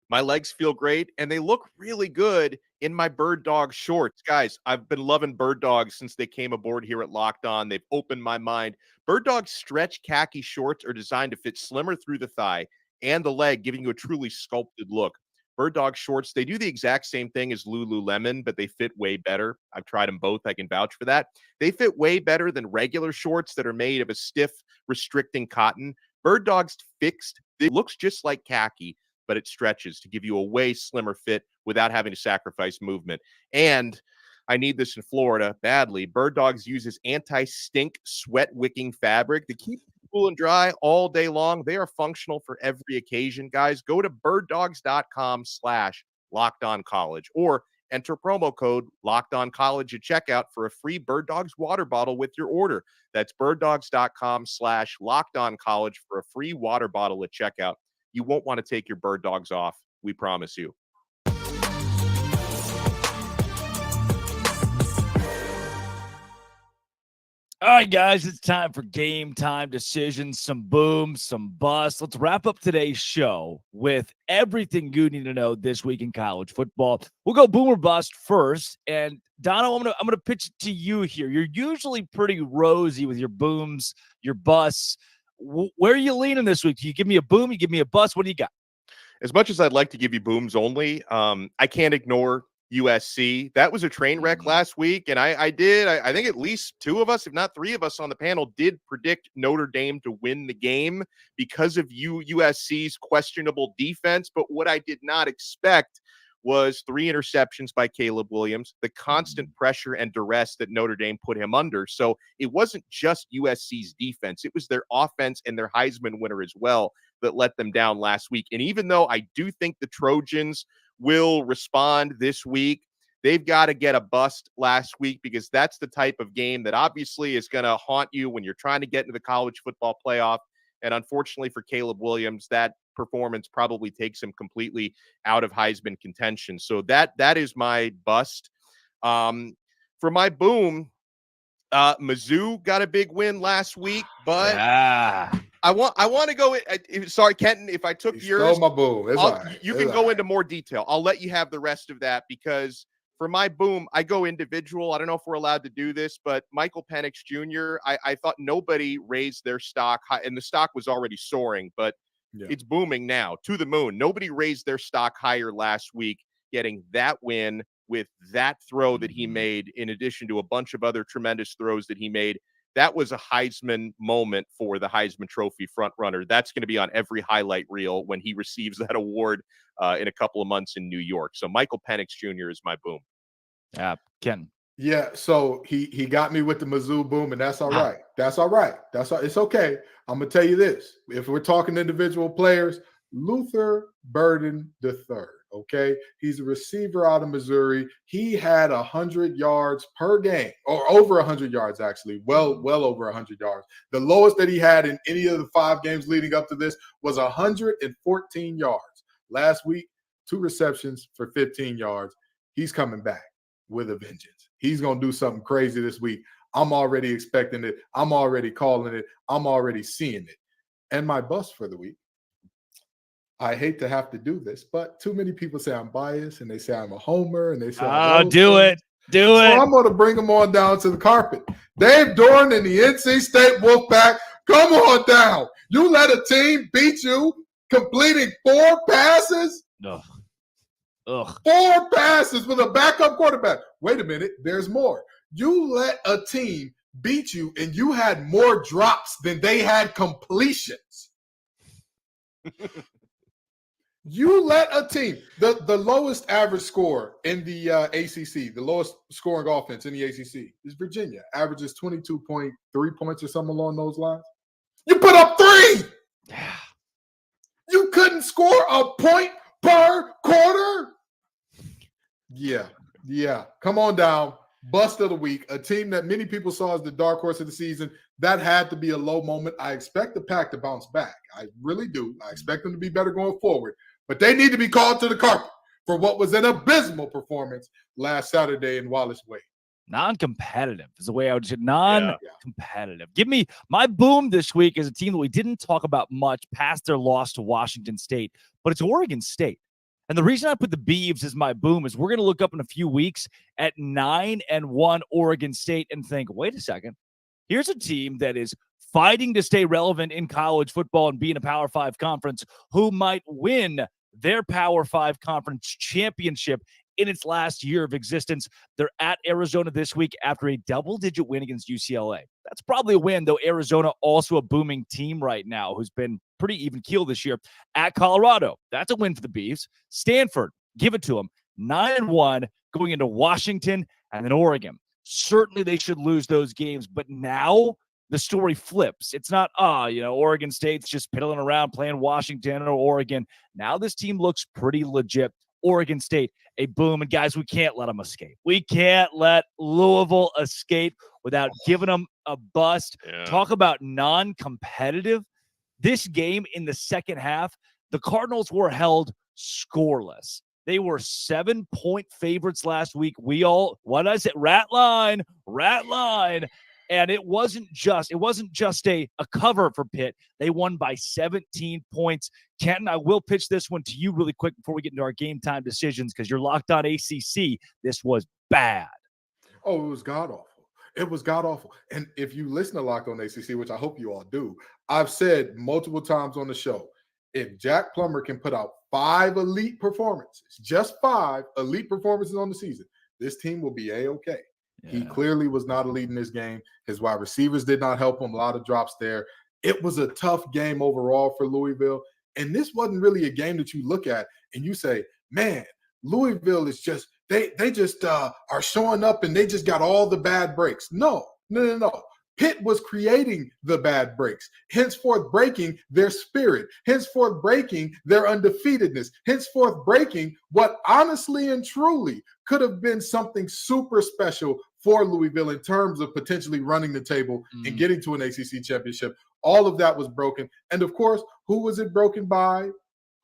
My legs feel great, and they look really good in my Bird Dog shorts. Guys, I've been loving Bird Dogs since they came aboard here at Locked On. They've opened my mind. Bird Dog stretch khaki shorts are designed to fit slimmer through the thigh and the leg, giving you a truly sculpted look. Bird Dog shorts, they do the exact same thing as Lululemon, but they fit way better. I've tried them both. I can vouch for that. They fit way better than regular shorts that are made of a stiff, restricting cotton. Bird Dog's fixed. It looks just like khaki, but it stretches to give you a way slimmer fit without having to sacrifice movement. And I need this in Florida badly. Bird Dogs uses anti-stink, sweat-wicking fabric to keep cool and dry all day long. They are functional for every occasion, guys. Go to birddogs.com/LockedOnCollege or enter promo code LockedOnCollege at checkout for a free Bird Dogs water bottle with your order. That's birddogs.com/LockedOnCollege for a free water bottle at checkout. You won't want to take your Bird Dogs off. We promise you. All right, guys, it's time for game time decisions, some booms, some busts. Let's wrap up today's show with everything you need to know this week in college football. We'll go boom or bust first. And Dono, I'm gonna pitch it to you here. You're usually pretty rosy with your booms, your busts. Where are you leaning this week? Do you give me a boom? You give me a bust? What do you got? As much as I'd like to give you booms only, I can't ignore USC. That was a train wreck last week, and I think at least 2 of us, if not 3 of us on the panel, did predict Notre Dame to win the game because of USC's questionable defense. But what I did not expect was 3 interceptions by Caleb Williams, the constant pressure and duress that Notre Dame put him under. So it wasn't just USC's defense. It was their offense and their Heisman winner as well that let them down last week. And even though I do think the Trojans will respond this week, they've got to get a bust last week, because that's the type of game that obviously is going to haunt you when you're trying to get into the college football playoff. And unfortunately for Caleb Williams, that performance probably takes him completely out of Heisman contention. So that is my bust. For my boom, Mizzou got a big win last week, but I want to go. Sorry, Kenton, if I took yours, my boom. You can go into more detail. I'll let you have the rest of that, because for my boom, I go individual. I don't know if we're allowed to do this, but Michael Penix Jr., I thought nobody raised their stock high, and the stock was already soaring, but it's booming now to the moon. Nobody raised their stock higher last week, getting that win with that throw that he made, in addition to a bunch of other tremendous throws that he made. That was a Heisman moment for the Heisman Trophy frontrunner. That's going to be on every highlight reel when he receives that award in a couple of months in New York. So Michael Penix Jr. is my boom. Ken. Yeah, so he got me with the Mizzou boom, and that's all right. That's all right. It's okay. I'm gonna tell you this: if we're talking individual players, Luther Burden III. Okay, he's a receiver out of Missouri. He had 100 yards per game, or over 100 yards actually, well over 100 yards. The lowest that he had in any of the 5 games leading up to this was 114 yards. Last week, 2 receptions for 15 yards. He's coming back with a vengeance. He's going to do something crazy this week. I'm already expecting it. I'm already calling it. I'm already seeing it. And my bust for the week, I hate to have to do this, but too many people say I'm biased, and they say I'm a homer, and they say, do it. So I'm going to bring them on down to the carpet. Dave Doran and the NC State Wolfpack Come on down. You let a team beat you completing 4 passes? Ugh. 4 passes with a backup quarterback. Wait a minute. There's more. You let a team beat you and you had more drops than they had completions. You let a team, the lowest average score in the ACC, the lowest scoring offense in the ACC is Virginia. Averages 22.3 points or something along those lines. You put up 3. Yeah. You couldn't score a point per quarter. Yeah. Come on down. Bust of the week. A team that many people saw as the dark horse of the season. That had to be a low moment. I expect the Pack to bounce back. I really do. I expect them to be better going forward. But they need to be called to the carpet for what was an abysmal performance last Saturday in Wallace Wade. Non-competitive is the way I would say. Non-competitive. Give me my boom this week is a team that we didn't talk about much past their loss to Washington State, but it's Oregon State. And the reason I put the Beavs as my boom is we're going to look up in a few weeks at 9-1 Oregon State and think, wait a second, here's a team that is fighting to stay relevant in college football and be in a Power 5 conference who might win their Power 5 conference championship in its last year of existence. They're at Arizona this week after a double-digit win against UCLA. That's probably a win, though Arizona also a booming team right now who's been pretty even keel this year. At Colorado, that's a win for the Beavs. Stanford, give it to them. 9-1 going into Washington and then Oregon. Certainly they should lose those games, but now the story flips. It's not, Oregon State's just piddling around playing Washington or Oregon. Now this team looks pretty legit. Oregon State, a boom. And guys, we can't let them escape. We can't let Louisville escape without giving them a bust. Yeah. Talk about non-competitive. This game in the second half, the Cardinals were held scoreless. They were 7-point favorites last week. What did I say? Rat line. And it wasn't just a cover for Pitt. They won by 17 points. Kenton, I will pitch this one to you really quick before we get into our game time decisions because you're locked on ACC. This was bad. Oh, it was god-awful. It was god-awful. And if you listen to Locked on ACC, which I hope you all do, I've said multiple times on the show, if Jack Plummer can put out 5 elite performances, just 5 elite performances on the season, this team will be A-okay. Yeah. He clearly was not elite in this game. His wide receivers did not help him. A lot of drops there. It was a tough game overall for Louisville. And this wasn't really a game that you look at and you say, man, Louisville is just, they just are showing up and they just got all the bad breaks. No. Pitt was creating the bad breaks, henceforth breaking their spirit, henceforth breaking their undefeatedness, henceforth breaking what honestly and truly could have been something super special for Louisville in terms of potentially running the table and getting to an ACC championship. All of that was broken. And of course, who was it broken by?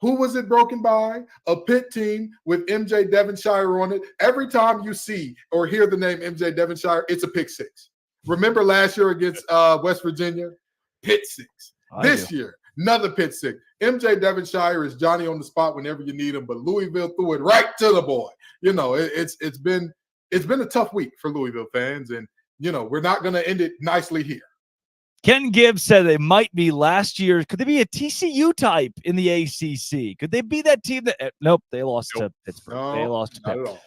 A Pitt team with MJ Devonshire on it. Every time you see or hear the name MJ Devonshire, it's a pick six. Remember last year against West Virginia? Pitt six. This year, another Pitt six. MJ Devonshire is Johnny on the spot whenever you need him, but Louisville threw it right to the boy. You know, it's been a tough week for Louisville fans, and you know we're not going to end it nicely here. Ken Gibbs said they might be last year. Could they be a TCU type in the ACC? Could they be that team that? Nope, they lost to Pittsburgh. No, they lost to Pitt. not at all.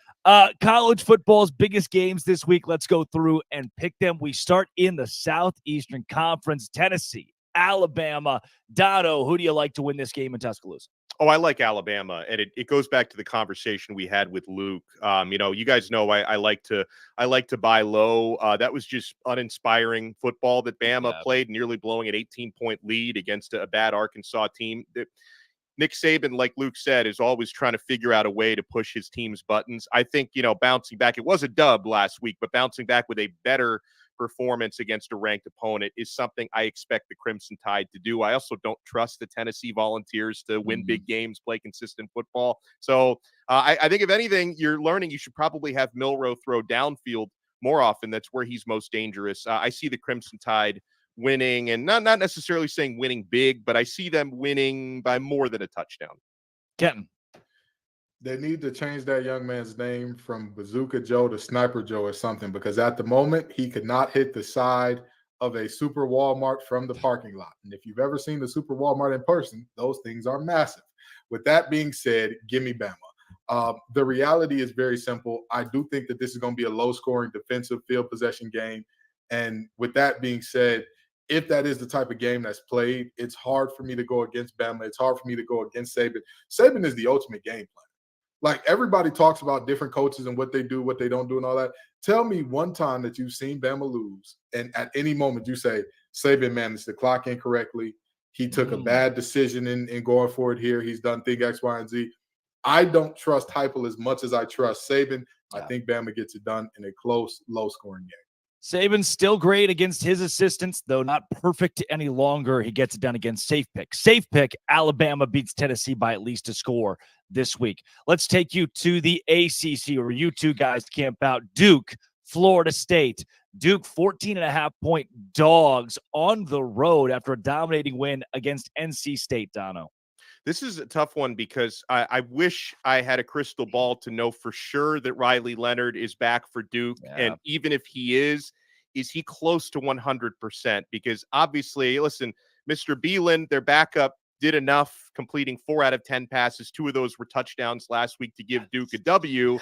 College football's biggest games this week. Let's go through and pick them. We start in the Southeastern Conference. Tennessee, Alabama. Dono, who do you like to win this game in Tuscaloosa? Oh, I like Alabama, and it goes back to the conversation we had with Luke. You guys know I like to buy low. That was just uninspiring football that Bama played, nearly blowing an 18-point lead against a bad Arkansas team. Nick Saban, like Luke said, is always trying to figure out a way to push his team's buttons. I think, bouncing back, it was a dub last week, but bouncing back with a better performance against a ranked opponent is something I expect the Crimson Tide to do. I also don't trust the Tennessee Volunteers to win big games, play consistent football. So I think if anything, you're learning you should probably have Milroe throw downfield more often. That's where he's most dangerous. I see the Crimson Tide winning, and not necessarily saying winning big, but I see them winning by more than a touchdown. Kenton. They need to change that young man's name from Bazooka Joe to Sniper Joe or something, because at the moment he could not hit the side of a super Walmart from the parking lot. And if you've ever seen the super Walmart in person, those things are massive. With that being said, give me Bama. The reality is very simple. I do think that this is going to be a low-scoring defensive field possession game. And with that being said, if that is the type of game that's played, it's hard for me to go against Bama. It's hard for me to go against Saban. Saban is the ultimate game plan. Like, everybody talks about different coaches and what they do, what they don't do, and all that. Tell me one time that you've seen Bama lose, and at any moment you say, Saban managed the clock incorrectly. He took a bad decision in going forward here. He's done thing X, Y, and Z. I don't trust Heupel as much as I trust Saban. I think Bama gets it done in a close, low-scoring game. Saban's still great against his assistants, though not perfect any longer. He gets it done against Safe Pick. Safe Pick, Alabama beats Tennessee by at least a score this week. Let's take you to the ACC, where you two guys camp out. Duke, Florida State. Duke 14.5-point dogs on the road after a dominating win against NC State, Dono. This is a tough one because I wish I had a crystal ball to know for sure that Riley Leonard is back for Duke. Yeah. And even if he is he close to 100%? Because obviously, listen, Mr. Beelan, their backup, did enough, completing 4 out of 10 passes. 2 of those were touchdowns last week to give Duke a W.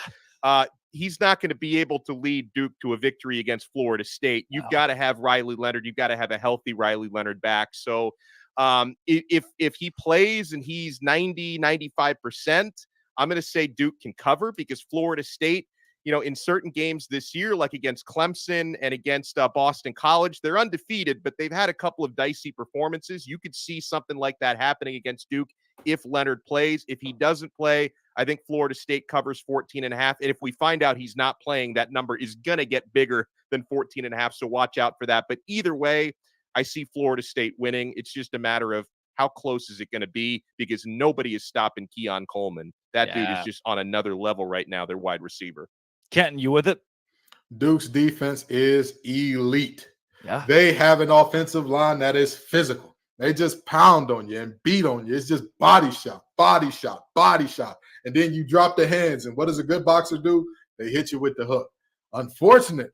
He's not going to be able to lead Duke to a victory against Florida State. You've got to have Riley Leonard. You've got to have a healthy Riley Leonard back. So if he plays and he's 95%, I'm going to say Duke can cover, because Florida State, in certain games this year, like against Clemson and against Boston College, they're undefeated, but they've had a couple of dicey performances. You could see something like that happening against Duke if Leonard plays. If he doesn't play, I think Florida State covers 14.5. And if we find out he's not playing, that number is going to get bigger than 14.5. So watch out for that. But either way, I see Florida State winning. It's just a matter of how close is it going to be, because nobody is stopping Keon Coleman. That dude is just on another level right now, their wide receiver. Kenton, you with it? Duke's defense is elite. Yeah. They have an offensive line that is physical. They just pound on you and beat on you. It's just body shot, body shot, body shot. And then you drop the hands. And what does a good boxer do? They hit you with the hook. Unfortunately.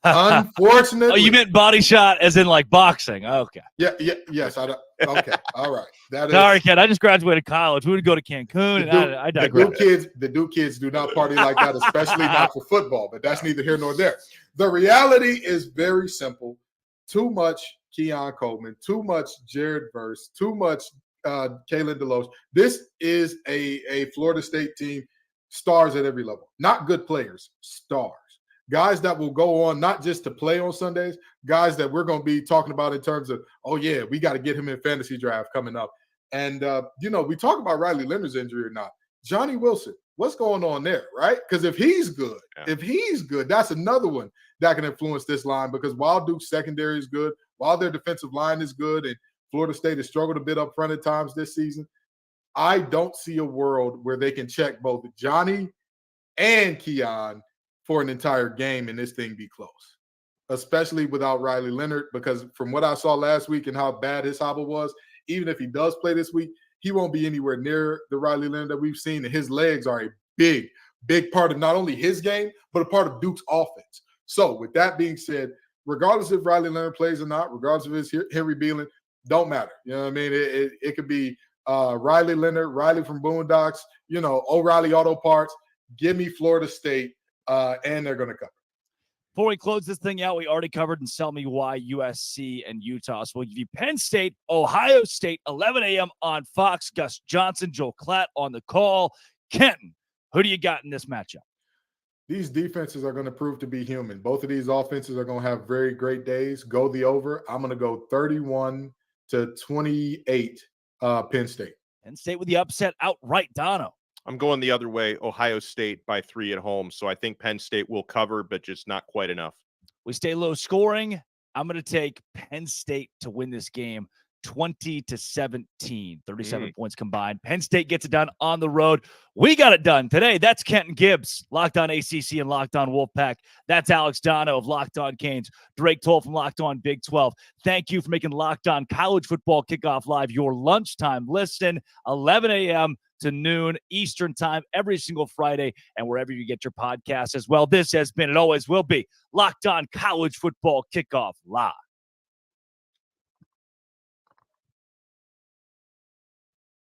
Oh, you meant body shot as in like boxing. Okay. Yes. Okay. All right. Sorry, Ken. I just graduated college. We would go to Cancun, and I digress. The Duke kids do not party like that, especially not for football. But that's neither here nor there. The reality is very simple. Too much Keon Coleman, too much Jared Verse, too much Kalen DeLoach. This is a Florida State team, stars at every level. Not good players, stars. Guys that will go on not just to play on Sundays, guys that we're going to be talking about in terms of, oh, yeah, we got to get him in fantasy draft coming up. And, we talk about Riley Leonard's injury or not. Johnny Wilson, what's going on there, right? Because if he's good, that's another one that can influence this line, because while Duke's secondary is good, while their defensive line is good, and Florida State has struggled a bit up front at times this season, I don't see a world where they can check both Johnny and Keon for an entire game and this thing be close, especially without Riley Leonard, because from what I saw last week and how bad his hobble was, even if he does play this week, he won't be anywhere near the Riley Leonard that we've seen, and his legs are a big, big part of not only his game, but a part of Duke's offense. So with that being said, regardless if Riley Leonard plays or not, regardless if it's Henry Beelan, don't matter. You know what I mean? It could be Riley Leonard, Riley from Boondocks, O'Reilly Auto Parts. Give me Florida State. And they're going to cover. Before we close this thing out, we already covered and sell me why USC and Utah. So we'll give you Penn State, Ohio State, 11 a.m. on Fox. Gus Johnson, Joel Klatt on the call. Kenton, who do you got in this matchup? These defenses are going to prove to be human. Both of these offenses are going to have very great days. Go the over. I'm going to go 31-28 Penn State. Penn State with the upset outright, Dono. I'm going the other way, Ohio State by 3 at home. So I think Penn State will cover, but just not quite enough. We stay low scoring. I'm going to take Penn State to win this game 20-17, 37 points combined. Penn State gets it done on the road. We got it done today. That's Kenton Gibbs, Locked On ACC and Locked On Wolfpack. That's Alex Dono of Locked On Canes. Drake Toll from Locked On Big 12. Thank you for making Locked On College Football Kickoff Live your lunchtime listen, 11 a.m. to noon Eastern time every single Friday, and wherever you get your podcasts as well. This has been and always will be Locked On College Football Kickoff Live.